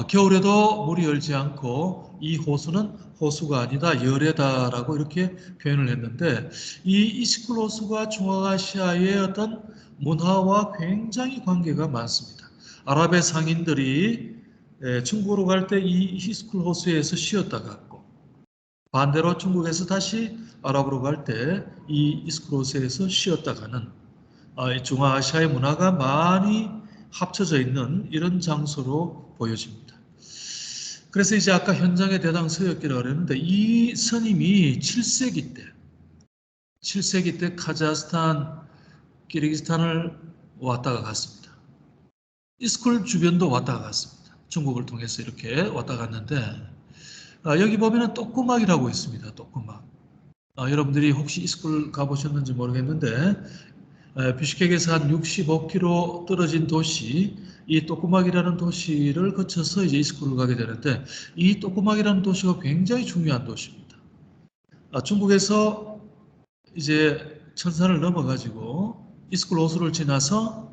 겨울에도 물이 얼지 않고 이 호수는 호수가 아니다 열해다라고 이렇게 표현을 했는데 이 이시쿨 호수가 중앙아시아의 어떤 문화와 굉장히 관계가 많습니다. 아랍의 상인들이 중국으로 갈 때 이 이시쿨 호수에서 쉬었다 갔고 반대로 중국에서 다시 아랍으로 갈 때 이 이시쿨 호수에서 쉬었다 가는 중앙아시아의 문화가 많이 합쳐져 있는 이런 장소로 보여집니다. 그래서 이제 아까 현장의 대당 서역기라고 그랬는데 이 스님이 7세기 때 카자흐스탄, 키르기스탄을 왔다가 갔습니다. 이스쿨 주변도 왔다가 갔습니다. 중국을 통해서 이렇게 왔다 갔는데 여기 보면은 또꾸막이라고 있습니다. 또꾸막. 여러분들이 혹시 이스쿨 가보셨는지 모르겠는데 비슈케크에서 한 65km 떨어진 도시 이 또꾸막이라는 도시를 거쳐서 이제 이스쿨을 가게 되는데 이 또꾸막이라는 도시가 굉장히 중요한 도시입니다. 중국에서 이제 천산을 넘어가지고 이스쿨 호수를 지나서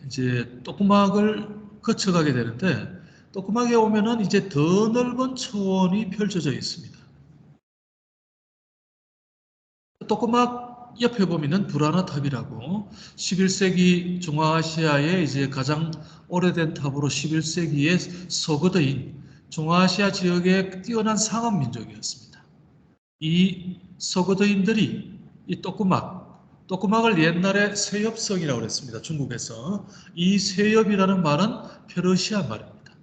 이제 또꾸막을 거쳐가게 되는데 또꾸막에 오면은 이제 더 넓은 초원이 펼쳐져 있습니다. 또꾸막 옆에 보면은 브라나 탑이라고 11세기 중앙아시아의 이제 가장 오래된 탑으로 11세기의 서거드인 중앙아시아 지역의 뛰어난 상업 민족이었습니다. 이 서거드인들이 이 또꾸막을 옛날에 세엽성이라고 했습니다. 중국에서 이 세엽이라는 말은 페르시아 말입니다.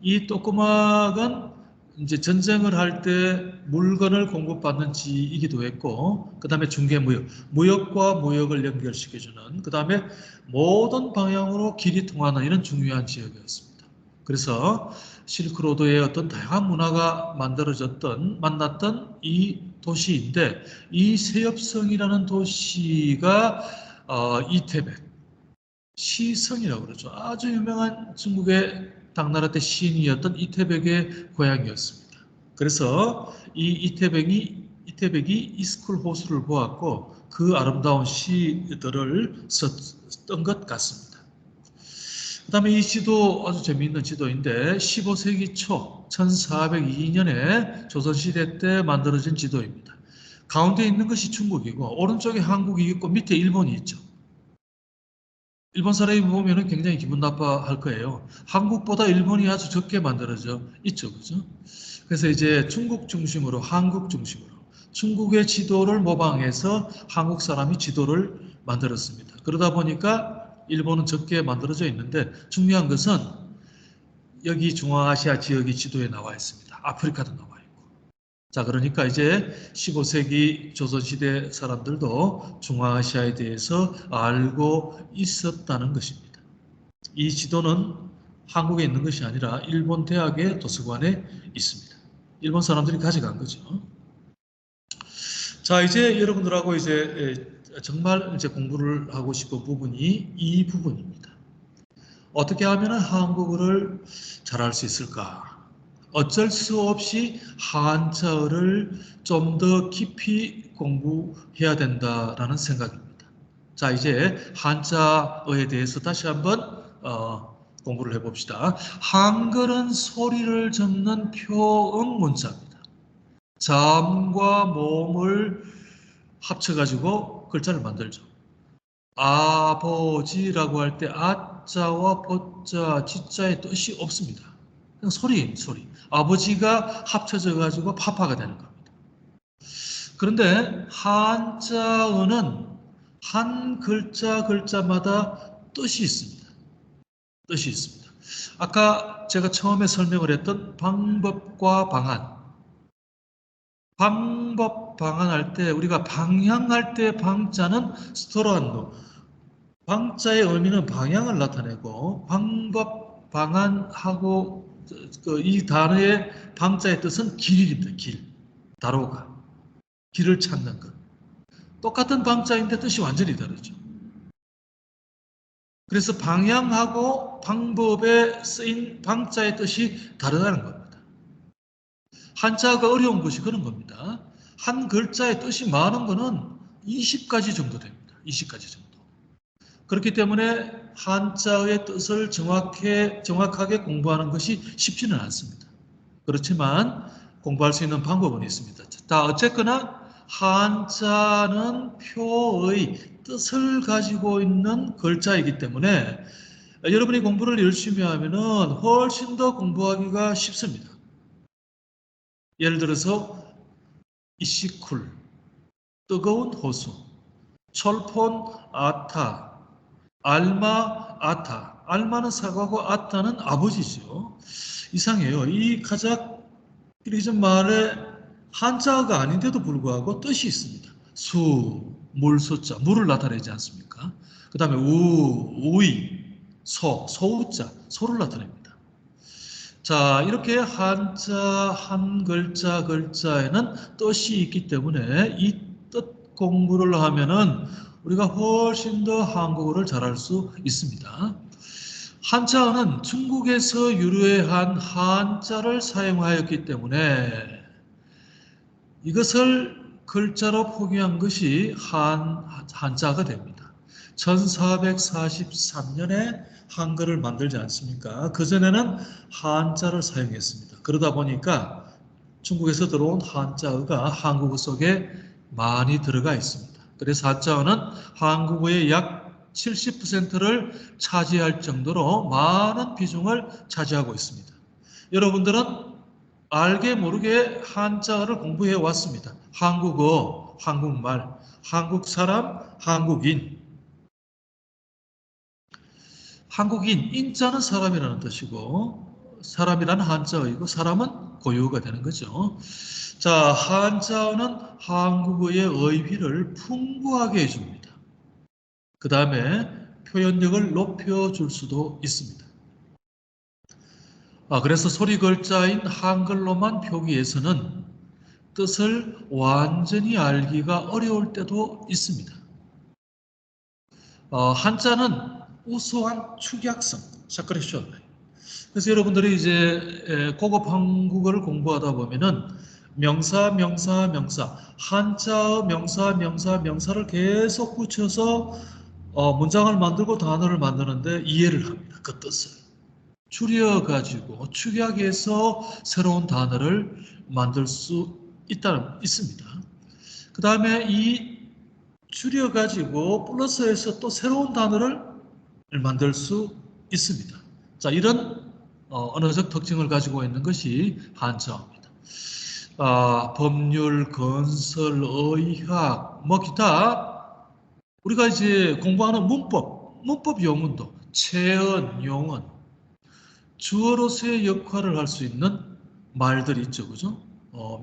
이 또꾸막은 이제 전쟁을 할 때 물건을 공급받는 지이기도 했고 그 다음에 무역과 무역을 연결시켜주는 그 다음에 모든 방향으로 길이 통하는 이런 중요한 지역이었습니다. 그래서 실크로드의 어떤 다양한 문화가 만났던 이 도시인데, 이 세엽성이라는 도시가 이태백, 시성이라고 그러죠. 아주 유명한 중국의 당나라 때 시인이었던 이태백의 고향이었습니다. 그래서 이 이태백이 이스쿨 호수를 보았고 그 아름다운 시들을 썼던 것 같습니다. 그 다음에 이 지도 아주 재미있는 지도인데 15세기 초 1402년에 조선시대 때 만들어진 지도입니다. 가운데 있는 것이 중국이고 오른쪽에 한국이 있고 밑에 일본이 있죠. 일본 사람이 보면 굉장히 기분 나빠할 거예요. 한국보다 일본이 아주 적게 만들어져 있죠. 그죠? 그래서 이제 중국 중심으로, 한국 중심으로 중국의 지도를 모방해서 한국 사람이 지도를 만들었습니다. 그러다 보니까 일본은 적게 만들어져 있는데 중요한 것은 여기 중앙아시아 지역이 지도에 나와 있습니다. 아프리카도 나와 있고. 자, 그러니까 이제 15세기 조선시대 사람들도 중앙아시아에 대해서 알고 있었다는 것입니다. 이 지도는 한국에 있는 것이 아니라 일본 대학의 도서관에 있습니다. 일본 사람들이 가져간 거죠. 자, 이제 여러분들하고 이제 정말 이제 공부를 하고 싶은 부분이 이 부분입니다. 어떻게 하면 한국어를 잘할 수 있을까? 어쩔 수 없이 한자어를 좀 더 깊이 공부해야 된다라는 생각입니다. 자, 이제 한자어에 대해서 다시 한번 공부를 해봅시다. 한글은 소리를 적는 표음 문자입니다. 자음과 모음을 합쳐가지고 글자를 만들죠. 아버지라고 할 때 아자와 버자, 지자의 뜻이 없습니다. 그냥 소리예요, 소리. 아버지가 합쳐져 가지고 파파가 되는 겁니다. 그런데 한자어는 한 글자마다 뜻이 있습니다. 뜻이 있습니다. 아까 제가 처음에 설명을 했던 방법과 방안. 방법 방안할 때 우리가 방향할 때 방자는 스토란노. 방자의 의미는 방향을 나타내고 방법 방안하고 이 단어의 방자의 뜻은 길입니다. 길. 다로가. 길을 찾는 것. 똑같은 방자인데 뜻이 완전히 다르죠. 그래서 방향하고 방법에 쓰인 방자의 뜻이 다르다는 겁니다. 한자가 어려운 것이 그런 겁니다. 한 글자의 뜻이 많은 거는 20가지 정도 됩니다. 20가지 정도. 그렇기 때문에 한자의 뜻을 정확하게 공부하는 것이 쉽지는 않습니다. 그렇지만 공부할 수 있는 방법은 있습니다. 자, 어쨌거나 한자는 표의 뜻을 가지고 있는 글자이기 때문에 여러분이 공부를 열심히 하면은 훨씬 더 공부하기가 쉽습니다. 예를 들어서 이시쿨, 뜨거운 호수, 철폰 아타, 알마 아타. 알마는 사과고 아타는 아버지죠. 이상해요. 이 카자흐 키르기즈 말에 한자가 아닌데도 불구하고 뜻이 있습니다. 수, 물수자, 물을 나타내지 않습니까? 그 다음에 우의, 소우자, 소를 나타냅니다. 자, 이렇게 한자, 한 글자에는 뜻이 있기 때문에 이 뜻 공부를 하면은 우리가 훨씬 더 한국어를 잘할 수 있습니다. 한자어는 중국에서 유래한 한자를 사용하였기 때문에 이것을 글자로 포기한 것이 한자가 됩니다. 1443년에 한글을 만들지 않습니까? 그전에는 한자를 사용했습니다. 그러다 보니까 중국에서 들어온 한자어가 한국어 속에 많이 들어가 있습니다. 그래서 한자어는 한국어의 약 70%를 차지할 정도로 많은 비중을 차지하고 있습니다. 여러분들은 알게 모르게 한자어를 공부해 왔습니다. 한국어, 한국말, 한국 사람, 한국인. 한국인, 인자는 사람이라는 뜻이고 사람이라는 한자어이고 사람은 고유어가 되는 거죠. 자, 한자어는 한국어의 어휘를 풍부하게 해줍니다. 그 다음에 표현력을 높여줄 수도 있습니다. 그래서 소리 글자인 한글로만 표기해서는 뜻을 완전히 알기가 어려울 때도 있습니다. 한자는 우수한 축약성, 샤크레쇼. 그래서 여러분들이 이제 고급 한국어를 공부하다 보면은 명사, 명사, 명사, 한자의 명사, 명사, 명사를 계속 붙여서 문장을 만들고 단어를 만드는데 이해를 합니다. 그 뜻을 줄여가지고 축약해서 새로운 단어를 만들 수 있습니다. 그 다음에 이 줄여가지고 플러스해서 또 새로운 단어를 만들 수 있습니다. 자, 이런 언어적 특징을 가지고 있는 것이 한자어입니다. 법률, 건설, 의학, 뭐 기타 우리가 이제 공부하는 문법 용문도 체언, 용언, 주어로서의 역할을 할 수 있는 말들이 있죠, 그죠?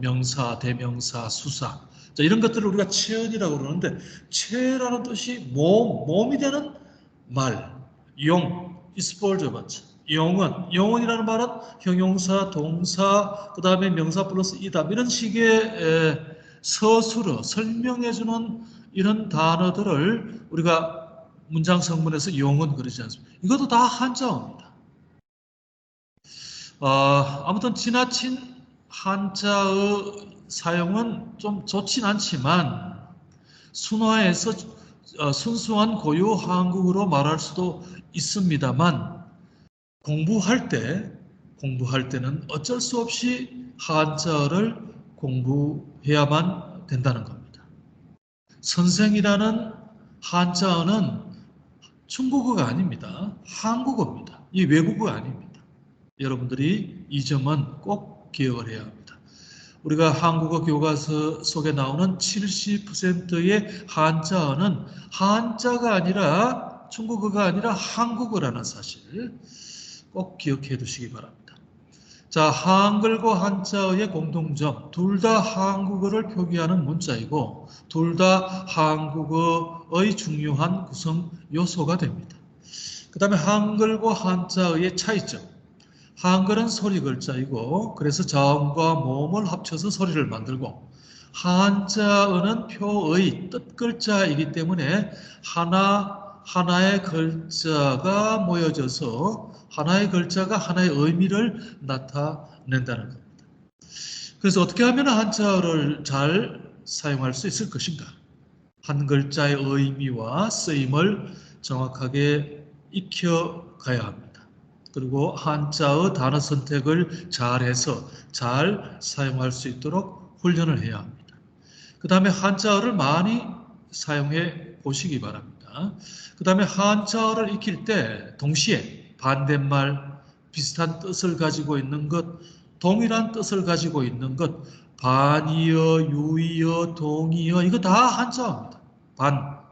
명사, 대명사, 수사. 자, 이런 것들을 우리가 체언이라고 그러는데, 체라는 뜻이 몸이 되는 말, 용, 이스폴저 맞죠? 용언이라는 말은 형용사, 동사, 그 다음에 명사 플러스 이답, 이런 식의 서술어, 설명해주는 이런 단어들을 우리가 문장 성문에서 용언 그러지 않습니까? 이것도 다 한자어입니다. 아무튼 지나친 한자의 사용은 좀 좋진 않지만 순화해서 순수한 고유 한국어로 말할 수도 있습니다만 공부할 때는 어쩔 수 없이 한자어를 공부해야만 된다는 겁니다. 선생이라는 한자어는 중국어가 아닙니다. 한국어입니다. 이 외국어가 아닙니다. 여러분들이 이 점은 꼭 기억을 해야 합니다. 우리가 한국어 교과서 속에 나오는 70%의 한자어는 한자가 아니라 중국어가 아니라 한국어라는 사실 꼭 기억해 두시기 바랍니다. 자, 한글과 한자어의 공통점, 둘 다 한국어를 표기하는 문자이고 둘 다 한국어의 중요한 구성 요소가 됩니다. 그 다음에 한글과 한자어의 차이점, 한글은 소리 글자이고 그래서 자음과 모음을 합쳐서 소리를 만들고 한자어는 표의 뜻 글자이기 때문에 하나의 글자가 모여져서 하나의 글자가 하나의 의미를 나타낸다는 겁니다. 그래서 어떻게 하면 한자어를 잘 사용할 수 있을 것인가? 한 글자의 의미와 쓰임을 정확하게 익혀가야 합니다. 그리고 한자의 단어 선택을 잘해서 잘 사용할 수 있도록 훈련을 해야 합니다. 그 다음에 한자어를 많이 사용해 보시기 바랍니다. 그 다음에 한자어를 익힐 때 동시에 반대말, 비슷한 뜻을 가지고 있는 것, 동일한 뜻을 가지고 있는 것, 반이어, 유이어, 동이어, 이거 다 한자어입니다.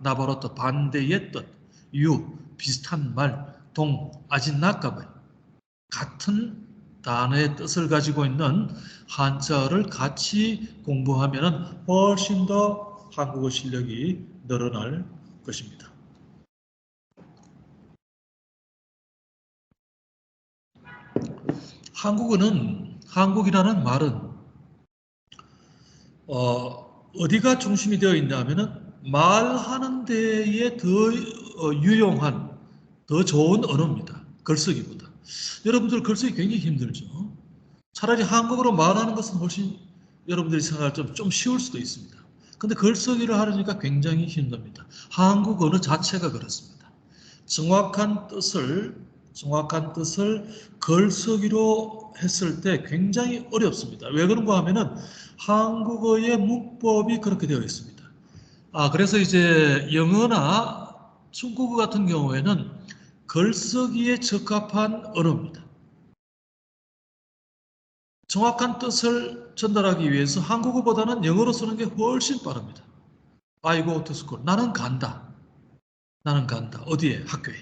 나바로또 반대의 뜻, 비슷한 말, 아진나까바이. 같은 단어의 뜻을 가지고 있는 한자어를 같이 공부하면 훨씬 더 한국어 실력이 늘어날 것입니다. 한국이라는 말은 어디가 중심이 되어 있냐 하면은 말하는 데에 더 유용한, 더 좋은 언어입니다. 글쓰기보다. 여러분들 글쓰기 굉장히 힘들죠. 차라리 한국어로 말하는 것은 훨씬 여러분들이 생각할 좀 쉬울 수도 있습니다. 근데 글쓰기를 하려니까 굉장히 힘듭니다. 한국 언어 자체가 그렇습니다. 정확한 뜻을 글쓰기로 했을 때 굉장히 어렵습니다. 왜 그런가 하면은 한국어의 문법이 그렇게 되어 있습니다. 그래서 이제 영어나 중국어 같은 경우에는 글쓰기에 적합한 언어입니다. 정확한 뜻을 전달하기 위해서 한국어보다는 영어로 쓰는 게 훨씬 빠릅니다. I go to school. 나는 간다. 어디에? 학교에.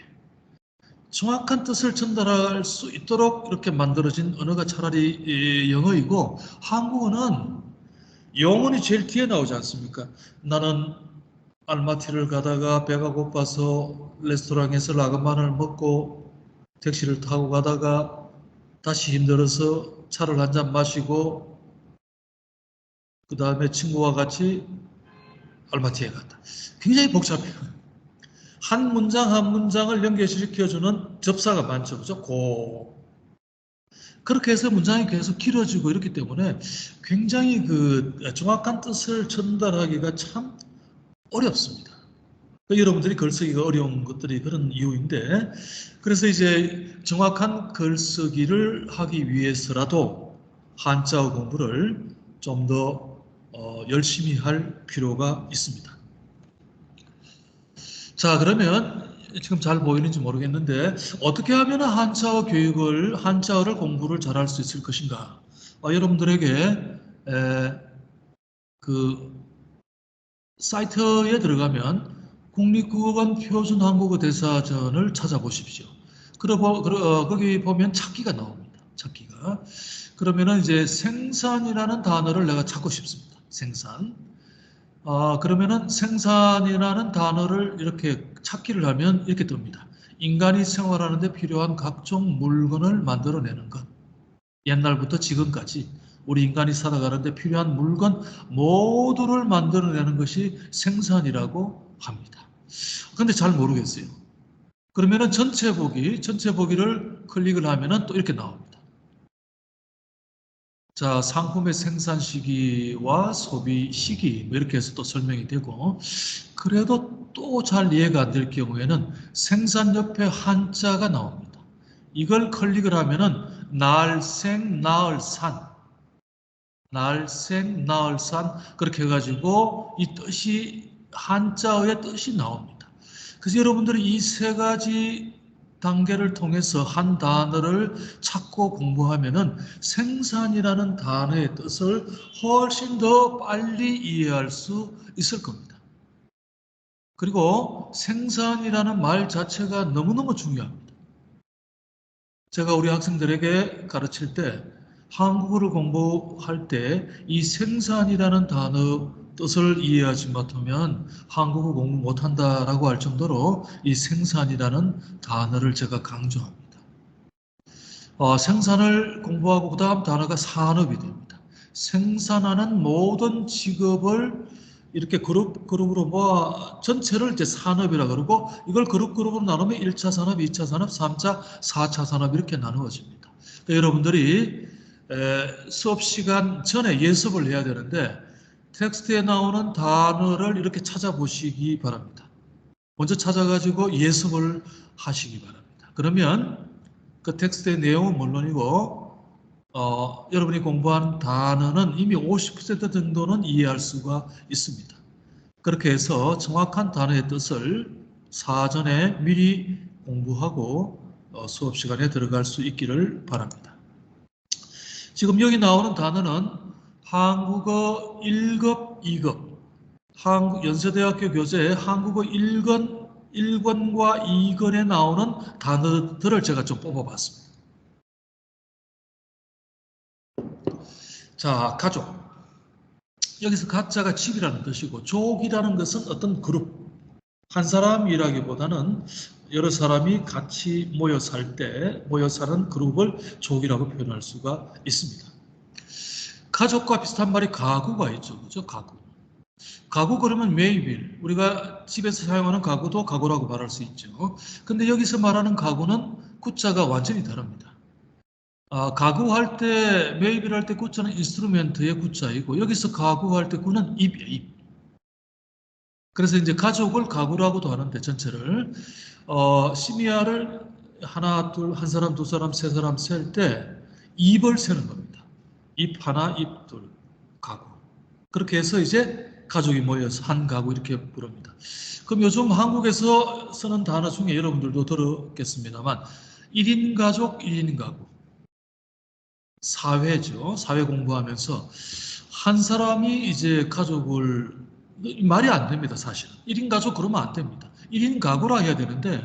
정확한 뜻을 전달할 수 있도록 이렇게 만들어진 언어가 차라리 영어이고 한국어는 영혼이 제일 뒤에 나오지 않습니까? 나는 알마티를 가다가 배가 고파서 레스토랑에서 라그만을 먹고 택시를 타고 가다가 다시 힘들어서 차를 한 잔 마시고 그 다음에 친구와 같이 알마티에 갔다. 굉장히 복잡해요. 한 문장 한 문장을 연결시켜주는 접사가 많죠. 그죠? 그렇게 해서 문장이 계속 길어지고 이렇기 때문에 굉장히 그 정확한 뜻을 전달하기가 참 어렵습니다. 여러분들이 글쓰기가 어려운 것들이 그런 이유인데, 그래서 이제 정확한 글쓰기를 하기 위해서라도 한자어 공부를 좀 더 열심히 할 필요가 있습니다. 자, 그러면 지금 잘 보이는지 모르겠는데 어떻게 하면 한자어를 공부를 잘할 수 있을 것인가? 여러분들에게 그 사이트에 들어가면 국립국어관 표준한국어 대사전을 찾아보십시오. 거기 보면 찾기가 나옵니다. 찾기가. 그러면은 이제 생산이라는 단어를 내가 찾고 싶습니다. 생산. 그러면은 생산이라는 단어를 이렇게 찾기를 하면 이렇게 뜹니다. 인간이 생활하는데 필요한 각종 물건을 만들어내는 것. 옛날부터 지금까지 우리 인간이 살아가는데 필요한 물건 모두를 만들어내는 것이 생산이라고 합니다. 근데 잘 모르겠어요. 그러면은 전체 보기를 클릭을 하면은 또 이렇게 나옵니다. 자, 상품의 생산 시기와 소비 시기 이렇게 해서 또 설명이 되고, 그래도 또 잘 이해가 안 될 경우에는 생산 옆에 한자가 나옵니다. 이걸 클릭을 하면은 날생 나을산 그렇게 해가지고 이 뜻이 한자어의 뜻이 나옵니다. 그래서 여러분들이 이 세 가지 단계를 통해서 한 단어를 찾고 공부하면은 생산이라는 단어의 뜻을 훨씬 더 빨리 이해할 수 있을 겁니다. 그리고 생산이라는 말 자체가 너무너무 중요합니다. 제가 우리 학생들에게 가르칠 때 한국어를 공부할 때 이 생산이라는 단어 뜻을 이해하지 못하면 한국어 공부 못한다라고 할 정도로 이 생산이라는 단어를 제가 강조합니다. 생산을 공부하고 그 다음 단어가 산업이 됩니다. 생산하는 모든 직업을 이렇게 그룹으로 모아 전체를 이제 산업이라 그러고 이걸 그룹으로 나누면 1차 산업, 2차 산업, 3차, 4차 산업 이렇게 나누어집니다. 그러니까 여러분들이 수업 시간 전에 예습을 해야 되는데 텍스트에 나오는 단어를 이렇게 찾아보시기 바랍니다. 먼저 찾아가지고 예습을 하시기 바랍니다. 그러면 그 텍스트의 내용은 물론이고 여러분이 공부한 단어는 이미 50% 정도는 이해할 수가 있습니다. 그렇게 해서 정확한 단어의 뜻을 사전에 미리 공부하고 수업 시간에 들어갈 수 있기를 바랍니다. 지금 여기 나오는 단어는 한국어 1급, 2급, 연세대학교 교재에 한국어 1권과 2권에 나오는 단어들을 제가 좀 뽑아봤습니다. 자, 가족. 여기서 가자가 집이라는 뜻이고 족이라는 것은 어떤 그룹, 한 사람이라기보다는 여러 사람이 같이 모여 사는 그룹을 족이라고 표현할 수가 있습니다. 가족과 비슷한 말이 가구가 있죠. 그죠? 가구 그러면 매일 우리가 집에서 사용하는 가구도 가구라고 말할 수 있죠. 근데 여기서 말하는 가구는 구자가 완전히 다릅니다. 가구할 때 매입을 할 때 구자는 인스트루멘트의 구자이고 여기서 가구할 때 구는 입이에요. 입. 그래서 이제 가족을 가구라고도 하는데 전체를 시미아를 하나, 둘, 한 사람, 두 사람, 세 사람 셀 때 입을 세는 겁니다. 입 하나, 입 둘, 가구. 그렇게 해서 이제 가족이 모여서 한 가구 이렇게 부릅니다. 그럼 요즘 한국에서 쓰는 단어 중에 여러분들도 들었겠습니다만 1인 가족, 1인 가구. 사회죠. 사회 공부하면서 한 사람이 이제 가족을 말이 안 됩니다, 사실은. 1인 가족 그러면 안 됩니다. 1인 가구라 해야 되는데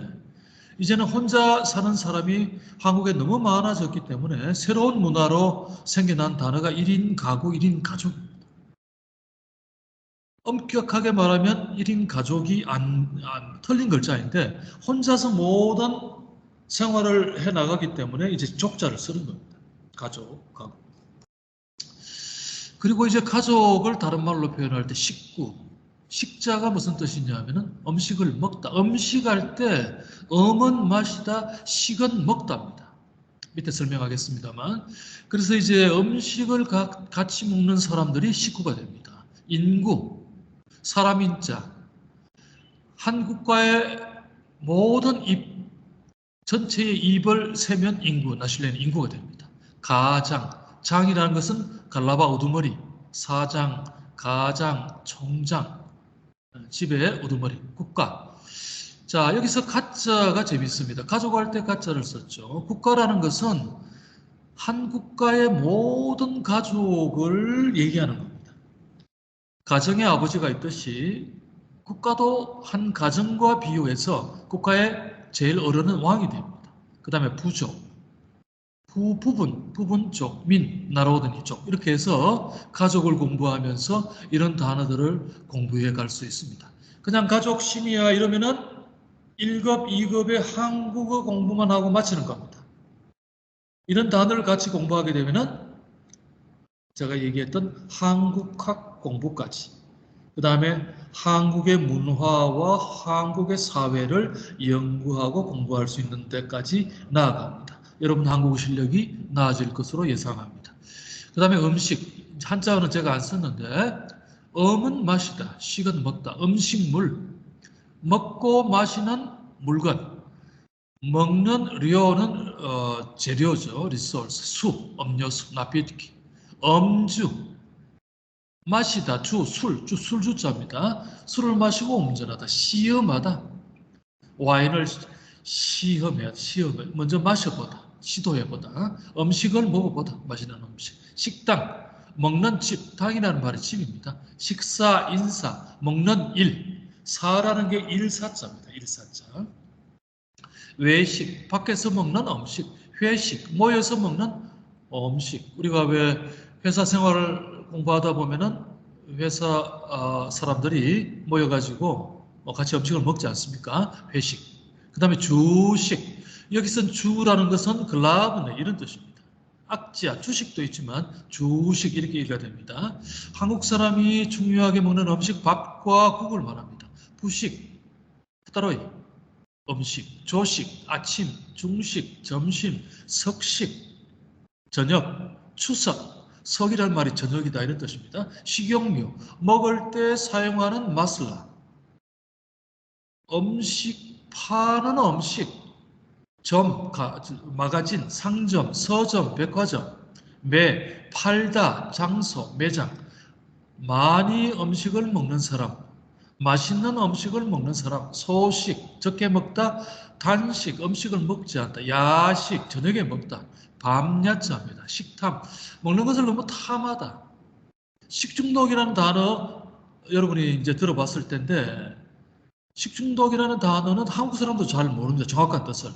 이제는 혼자 사는 사람이 한국에 너무 많아졌기 때문에 새로운 문화로 생겨난 단어가 1인 가구, 1인 가족입니다. 엄격하게 말하면 1인 가족이 틀린 글자인데 혼자서 모든 생활을 해 나가기 때문에 이제 족자를 쓰는 겁니다. 가족. 그리고 이제 가족을 다른 말로 표현할 때 식구. 식자가 무슨 뜻이냐면은 음식을 먹다. 음식할 때 음은 마시다, 식은 먹다입니다. 밑에 설명하겠습니다만. 그래서 이제 음식을 같이 먹는 사람들이 식구가 됩니다. 인구, 사람 인자. 한 국가의 모든 전체의 입을 세면 인구, 나슐레는 인구가 됩니다. 가장, 장이라는 것은 갈라바 우두머리, 사장, 가장, 총장, 집의 우두머리, 국가. 자, 여기서 가짜가 재밌습니다. 가족할 때 가짜를 썼죠. 국가라는 것은 한 국가의 모든 가족을 얘기하는 겁니다. 가정의 아버지가 있듯이 국가도 한 가정과 비유해서 국가의 제일 어른은 왕이 됩니다. 그 다음에 부족, 부분족, 나라오더니 족 이렇게 해서 가족을 공부하면서 이런 단어들을 공부해 갈 수 있습니다. 그냥 가족 심의야 이러면은 1급, 2급의 한국어 공부만 하고 마치는 겁니다. 이런 단어를 같이 공부하게 되면은 제가 얘기했던 한국학 공부까지 그 다음에 한국의 문화와 한국의 사회를 연구하고 공부할 수 있는 데까지 나아갑니다. 여러분 한국어 실력이 나아질 것으로 예상합니다. 그 다음에 음식, 한자어는 제가 안 썼는데 음은 마시다, 식은 먹다, 음식물, 먹고 마시는 물건, 먹는 료는 재료죠, 리소스, 수, 음료수, 나피트키, 음주, 마시다, 술주자입니다. 술을 마시고 운전하다, 시험하다. 와인을 시험해, 먼저 마셔보다, 시도해보다. 음식을 먹어보다, 맛있는 음식. 식당, 먹는 집, 당이라는 말이 집입니다. 식사, 인사, 먹는 일. 사라는 게 일사자입니다. 일사자. 외식, 밖에서 먹는 음식. 회식, 모여서 먹는 음식. 우리가 왜 회사 생활을 공부하다 보면은 회사 사람들이 모여가지고 같이 음식을 먹지 않습니까? 회식. 그 다음에 주식. 여기선 주라는 것은 글라브네 이런 뜻입니다. 악지야, 주식도 있지만 주식 이렇게 얘기가 됩니다. 한국 사람이 중요하게 먹는 음식 밥과 국을 말합니다. 부식, 따로이, 음식, 조식, 아침, 중식, 점심, 석식, 저녁, 추석, 석이라는 말이 저녁이다 이런 뜻입니다. 식용유, 먹을 때 사용하는 마슬라, 음식, 파는 음식, 마가진, 상점, 서점, 백화점, 팔다, 장소, 매장, 많이 음식을 먹는 사람, 맛있는 음식을 먹는 사람, 소식, 적게 먹다, 단식, 음식을 먹지 않다, 야식, 저녁에 먹다, 밤야자입니다. 식탐, 먹는 것을 너무 탐하다. 식중독이라는 단어 여러분이 이제 들어봤을 텐데 식중독이라는 단어는 한국 사람도 잘 모릅니다. 정확한 뜻을.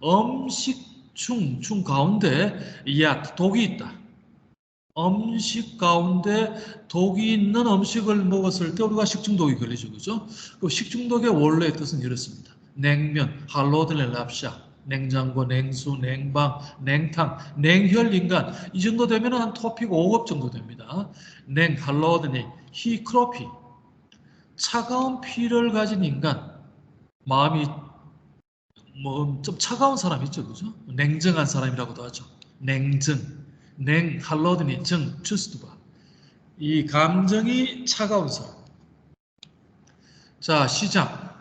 음식중 가운데 독이 있다. 음식 가운데 독이 있는 음식을 먹었을 때 우리가 식중독이 걸리죠. 그죠? 그 식중독의 원래의 뜻은 이렇습니다. 냉면, 할로드레 랍샤, 냉장고, 냉수, 냉방, 냉탕, 냉혈 인간 이 정도 되면 한 토픽 5급 정도 됩니다. 할로드니, 히크로피 차가운 피를 가진 인간 마음이 좀 차가운 사람 있죠. 그죠? 냉정한 사람이라고도 하죠. 할로드니, 추스두바 이 감정이 차가운 사람. 자, 시장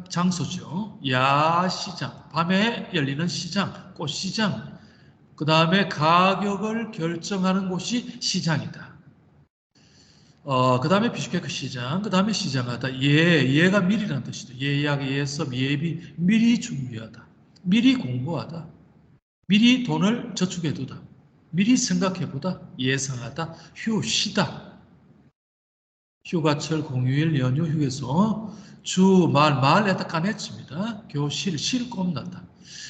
장소죠. 야시장, 밤에 열리는 시장, 꽃시장. 그 다음에 가격을 결정하는 곳이 시장이다. 그 다음에 비슈케크 시장, 그 다음에 시장하다. 예가 미리라는 뜻이죠. 예약, 예섭, 예비, 미리 준비하다. 미리 공부하다. 미리 돈을 저축해두다. 미리 생각해보다. 예상하다. 쉬다. 휴가철, 공휴일, 연휴, 휴게소, 말에다 까냈습니다. 교실, 꼼난다.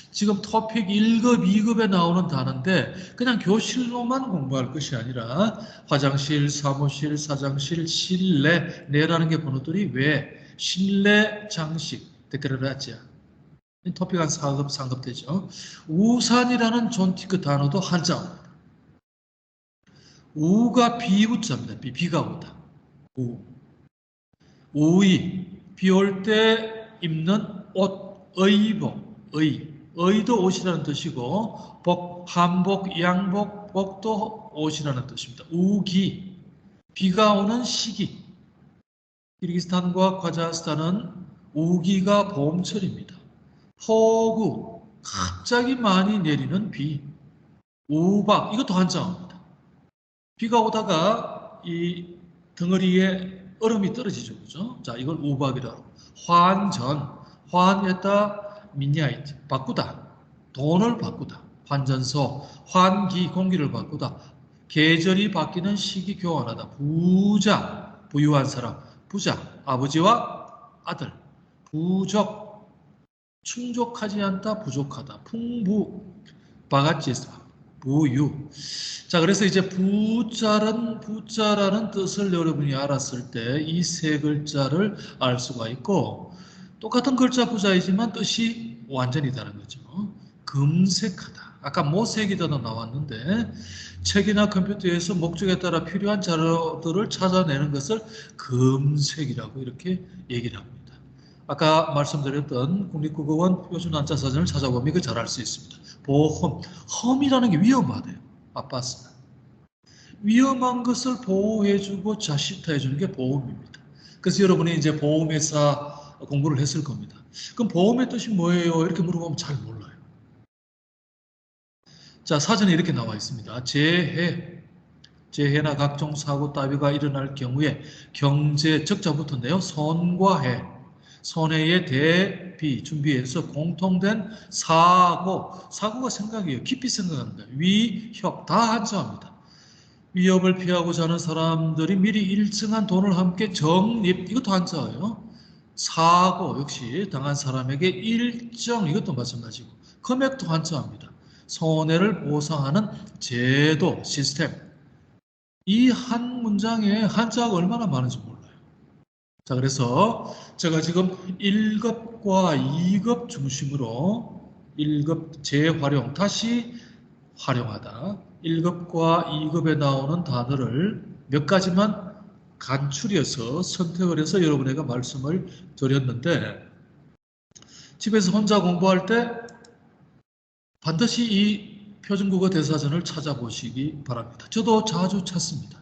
지금 토픽 1급, 2급에 나오는 단어인데 그냥 교실로만 공부할 것이 아니라 화장실, 사무실, 사장실, 실내, 내라는 게 번호들이 왜 실내 장식, 데코레라지아. 토픽 한 4급 상급되죠. 우산이라는 존티크 단어도 한자어입니다. 우가 비우자입니다. 비가 오다. 우. 우의, 비 올 때 입는 옷, 의복, 의도 옷이라는 뜻이고, 복, 한복, 양복, 복도 옷이라는 뜻입니다. 우기, 비가 오는 시기. 키르기스탄과 카자흐스탄은 우기가 봄철입니다. 폭우, 갑자기 많이 내리는 비. 우박, 이것도 한자어입니다. 비가 오다가 이 덩어리에 얼음이 떨어지죠. 그죠? 자, 이걸 우박이라고. 환전, 환했다, 미니아이트, 바꾸다. 돈을 바꾸다. 환전소, 환기, 공기를 바꾸다. 계절이 바뀌는 시기 교환하다. 부자, 부유한 사람. 부자, 아버지와 아들. 부족, 충족하지 않다, 부족하다. 풍부, 바가치스, 부유. 자, 그래서 이제 부자라는 뜻을 여러분이 알았을 때 이 세 글자를 알 수가 있고, 똑같은 글자 부자이지만 뜻이 완전히 다른 거죠. 검색하다. 아까 모색이다도 나왔는데, 책이나 컴퓨터에서 목적에 따라 필요한 자료들을 찾아내는 것을 검색이라고 이렇게 얘기를 합니다. 아까 말씀드렸던 국립국어원 표준한자사전을 찾아보면 이거 잘 알 수 있습니다. 보험, 험이라는 게 위험하대요. 아팠으면. 위험한 것을 보호해주고 자식타해주는 게 보험입니다. 그래서 여러분이 이제 보험회사 공부를 했을 겁니다. 그럼 보험의 뜻이 뭐예요? 이렇게 물어보면 잘 몰라요. 자, 사전에 이렇게 나와 있습니다. 재해나 각종 사고 따위가 일어날 경우에 경제 적자부터인데요. 손과 해, 손해에 대비 준비해서 공통된 사고가 생각이에요. 깊이 생각합니다. 위협, 다 한자입니다. 위협을 피하고자 하는 사람들이 미리 일정한 돈을 함께 적립, 이것도 한자예요. 사고 역시 당한 사람에게 일정, 이것도 마찬가지고 금액도 한자입니다. 손해를 보상하는 제도, 시스템. 이 한 문장에 한자가 얼마나 많은지 몰라요. 자, 그래서 제가 지금 1급과 2급 중심으로 1급 재활용, 다시 활용하다. 1급과 2급에 나오는 단어를 몇 가지만 간추려서 선택을 해서 여러분에게 말씀을 드렸는데, 집에서 혼자 공부할 때 반드시 이 표준국어 대사전을 찾아보시기 바랍니다. 저도 자주 찾습니다.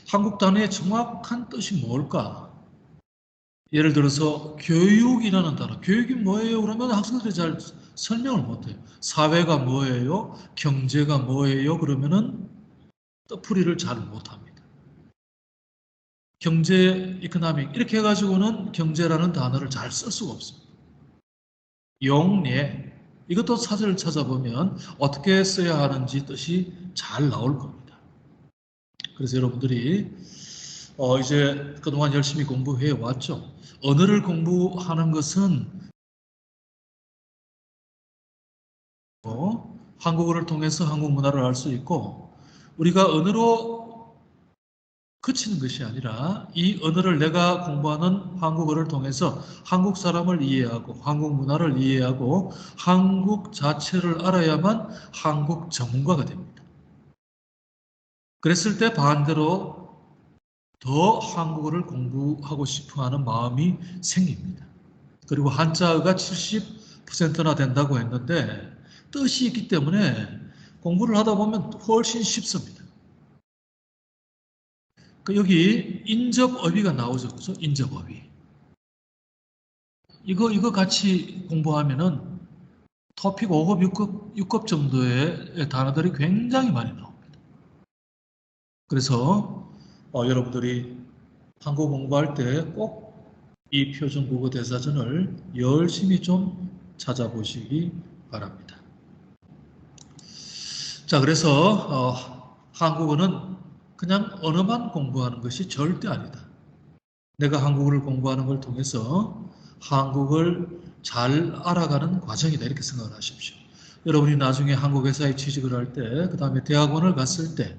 한국 단어의 정확한 뜻이 뭘까? 예를 들어서 교육이라는 단어, 교육이 뭐예요? 그러면 학생들이 잘 설명을 못해요. 사회가 뭐예요? 경제가 뭐예요? 그러면은 뜻풀이를 잘 못합니다. 경제, 이코노믹 이렇게 해가지고는 경제라는 단어를 잘 쓸 수가 없습니다. 용례, 이것도 사전을 찾아보면 어떻게 써야 하는지 뜻이 잘 나올 겁니다. 그래서 여러분들이 이제 그동안 열심히 공부해 왔죠. 언어를 공부하는 것은 한국어를 통해서 한국 문화를 알 수 있고, 우리가 언어로 그치는 것이 아니라 이 언어를 내가 공부하는 한국어를 통해서 한국 사람을 이해하고 한국 문화를 이해하고 한국 자체를 알아야만 한국 전문가가 됩니다. 그랬을 때 반대로 더 한국어를 공부하고 싶어하는 마음이 생깁니다. 그리고 한자어가 70%나 된다고 했는데 뜻이 있기 때문에 공부를 하다 보면 훨씬 쉽습니다. 여기 인접어휘가 나오죠. 그죠? 인접어휘. 이거 같이 공부하면은 토픽 5급, 6급 정도의 단어들이 굉장히 많이 나옵니다. 그래서 여러분들이 한국어 공부할 때 꼭 이 표준국어 대사전을 열심히 좀 찾아보시기 바랍니다. 자, 그래서 한국어는 그냥 언어만 공부하는 것이 절대 아니다. 내가 한국어를 공부하는 걸 통해서 한국을 잘 알아가는 과정이다, 이렇게 생각을 하십시오. 여러분이 나중에 한국 회사에 취직을 할 때, 그 다음에 대학원을 갔을 때,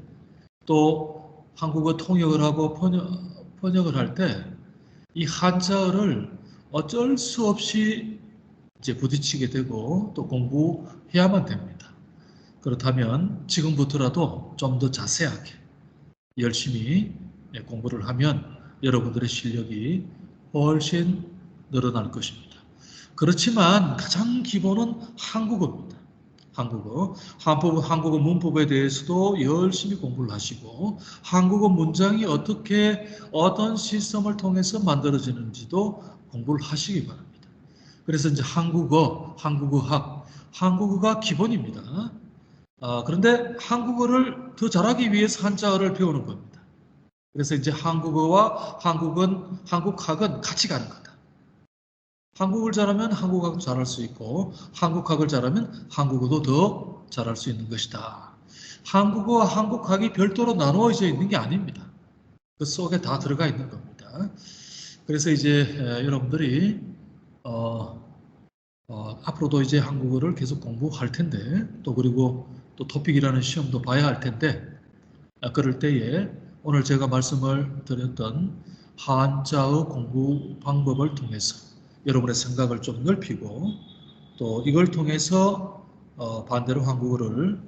또 한국어 통역을 하고 번역을 할 때 이 한자어를 어쩔 수 없이 이제 부딪히게 되고 또 공부해야만 됩니다. 그렇다면 지금부터라도 좀 더 자세하게 열심히 공부를 하면 여러분들의 실력이 훨씬 늘어날 것입니다. 그렇지만 가장 기본은 한국어입니다. 한국어 문법에 대해서도 열심히 공부를 하시고 한국어 문장이 어떻게 어떤 시스템을 통해서 만들어지는지도 공부를 하시기 바랍니다. 그래서 이제 한국어학, 한국어가 기본입니다. 그런데 한국어를 더 잘하기 위해서 한자어를 배우는 겁니다. 그래서 이제 한국어와 한국학은 같이 가는 거다. 한국을 잘하면 한국학도 잘할 수 있고 한국학을 잘하면 한국어도 더 잘할 수 있는 것이다. 한국어와 한국학이 별도로 나누어져 있는 게 아닙니다. 그 속에 다 들어가 있는 겁니다. 그래서 이제 여러분들이 앞으로도 이제 한국어를 계속 공부할 텐데 또 그리고 또 토픽이라는 시험도 봐야 할 텐데 그럴 때에 오늘 제가 말씀을 드렸던 한자어 공부 방법을 통해서 여러분의 생각을 좀 넓히고 또 이걸 통해서 반대로 한국어를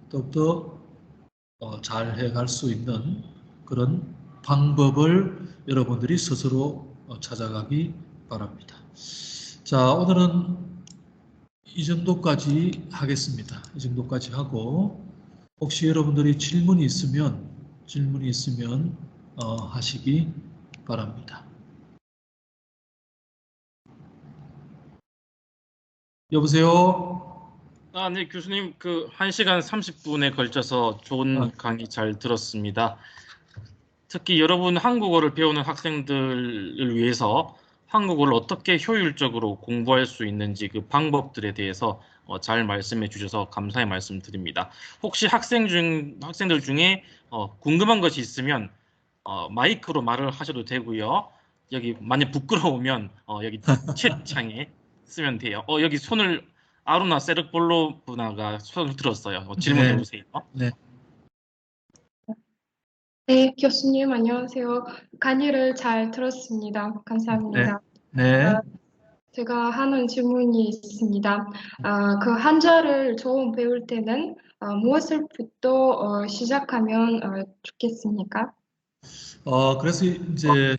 더욱더 잘 해갈 수 있는 그런 방법을 여러분들이 스스로 찾아가기 바랍니다. 자, 오늘은 이 정도까지 하겠습니다. 이 정도까지 하고 혹시 여러분들이 질문이 있으면 하시기 바랍니다. 여보세요?
네, 교수님, 그 1시간 30분에 걸쳐서 좋은 강의 잘 들었습니다. 특히 여러분 한국어를 배우는 학생들을 위해서 한국어를 어떻게 효율적으로 공부할 수 있는지 그 방법들에 대해서 잘 말씀해 주셔서 감사의 말씀 드립니다. 혹시 학생들 중에 궁금한 것이 있으면 마이크로 말을 하셔도 되고요. 여기 만약 부끄러우면 여기 채팅창에 쓰면 돼요. 여기 손을 아루나 세르볼로브나가 손을 들었어요. 질문
네,
해보세요.
네,
네, 교수님 안녕하세요. 강의를 잘 들었습니다.
네,
감사합니다.
네.
제가 하는 질문이 있습니다. 그 한자를 처음 배울 때는 무엇을부터 시작하면 좋겠습니까?
그래서 이제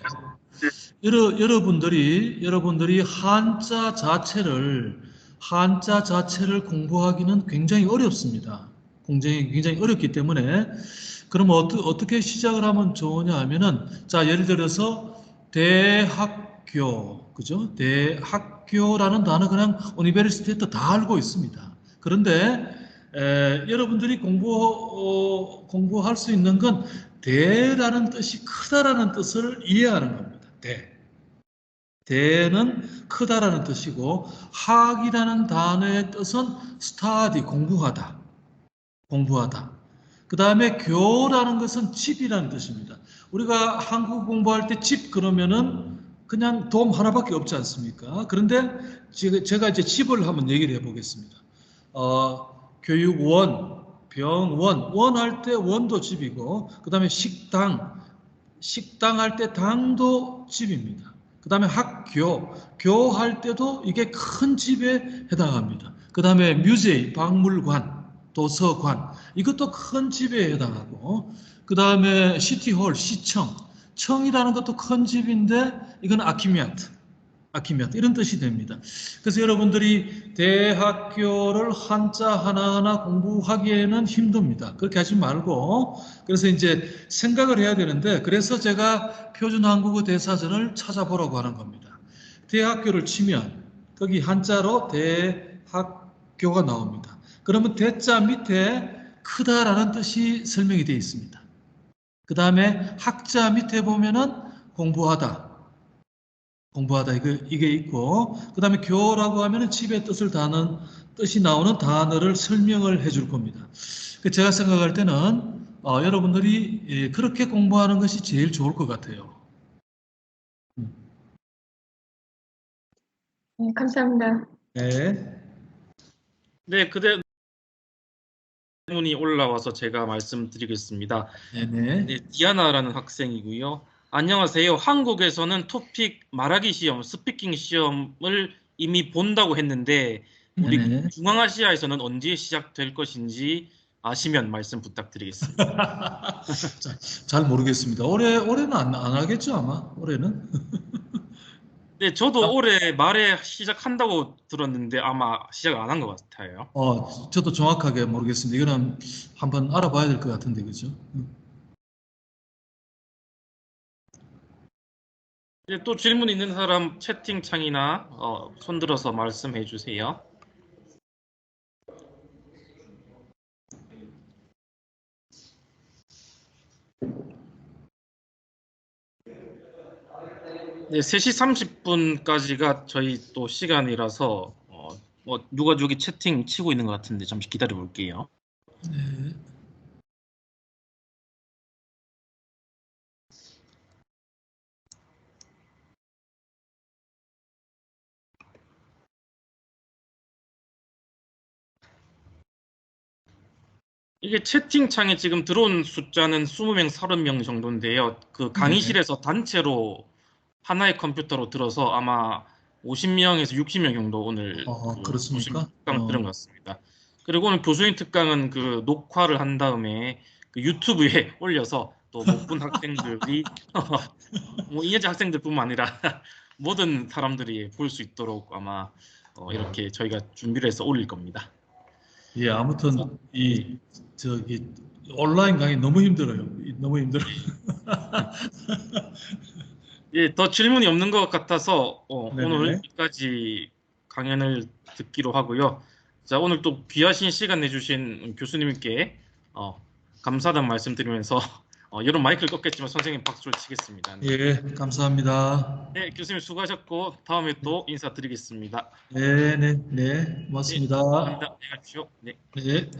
여러분들이 한자 자체를 공부하기는 굉장히 어렵습니다. 굉장히 어렵기 때문에 그럼 어떻게 시작을 하면 좋으냐 하면은 자, 예를 들어서 대학교, 그죠? 대학교라는 단어 그냥 university 다 알고 있습니다. 그런데 여러분들이 공부할 수 있는 건 대라는 뜻이 크다라는 뜻을 이해하는 겁니다. 대는 크다라는 뜻이고 학이라는 단어의 뜻은 study, 공부하다. 그 다음에 교라는 것은 집이라는 뜻입니다. 우리가 한국 공부할 때 집 그러면은 그냥 돔 하나밖에 없지 않습니까? 그런데 제가 이제 집을 한번 얘기를 해보겠습니다. 교육원, 병원, 원 할 때 원도 집이고, 그 다음에 식당 할 때 당도 집입니다. 그 다음에 학교, 교할 때도 이게 큰 집에 해당합니다. 그 다음에 뮤제이, 박물관, 도서관, 이것도 큰 집에 해당하고, 그 다음에 시티홀, 시청, 청이라는 것도 큰 집인데, 이건 아키미아트 이런 뜻이 됩니다. 그래서 여러분들이 대학교를 한자 하나하나 공부하기에는 힘듭니다. 그렇게 하지 말고 그래서 이제 생각을 해야 되는데 그래서 제가 표준 한국어 대사전을 찾아보라고 하는 겁니다. 대학교를 치면 거기 한자로 대학교가 나옵니다. 그러면 대자 밑에 크다라는 뜻이 설명이 되어 있습니다. 그 다음에 학자 밑에 보면은 공부하다 이게 있고 그 다음에 교라고 하면은 집의 뜻이 나오는 단어를 설명을 해줄 겁니다. 제가 생각할 때는 여러분들이 그렇게 공부하는 것이 제일 좋을 것 같아요.
네, 감사합니다.
네.
네, 그대 질문이 올라와서 제가 말씀드리겠습니다.
네네.
네, 디아나라는 학생이고요. 안녕하세요. 한국에서는 토픽 말하기 시험, 스피킹 시험을 이미 본다고 했는데 우리
네네.
중앙아시아에서는 언제 시작될 것인지 아시면 말씀 부탁드리겠습니다.
잘 모르겠습니다. 올해는 안 하겠죠, 아마? 올해는?
네, 저도 올해 말에 시작한다고 들었는데 아마 시작 안 한 것 같아요.
저도 정확하게 모르겠습니다. 이거는 한번 알아봐야 될 것 같은데, 그죠?
네, 또 질문 있는 사람 채팅창이나 손 들어서 말씀해 주세요. 네, 3시 30분까지가 저희 또 시간이라서 누가 저기 채팅 치고 있는 것 같은데 잠시 기다려 볼게요.
네.
이게 채팅창에 지금 들어온 숫자는 20명, 30명 정도인데요. 그 강의실에서 단체로 하나의 컴퓨터로 들어서 아마 50명에서 60명 정도 오늘
그렇습니까?
교수님 특강 들은 것 같습니다. 그리고 오늘 교수님 특강은 그 녹화를 한 다음에 그 유튜브에 올려서 또 못 본 학생들이 뭐 이해자 학생들뿐만 아니라 모든 사람들이 볼 수 있도록 아마 이렇게 저희가 준비를 해서 올릴 겁니다.
예, 아무튼 저기 온라인 강의 너무 힘들어요. 너무 힘들어요.
예, 더 질문이 없는 것 같아서
네네.
오늘 여기까지 강연을 듣기로 하고요. 자, 오늘 또 귀하신 시간 내주신 교수님께 감사하다는 말씀드리면서 여러분 마이크를 껐겠지만 선생님 박수를 치겠습니다. 네.
예, 감사합니다.
네, 교수님 수고하셨고 다음에 또 인사드리겠습니다.
네, 고맙습니다.
감사합니다. 안녕히 가십시오. 네.
네.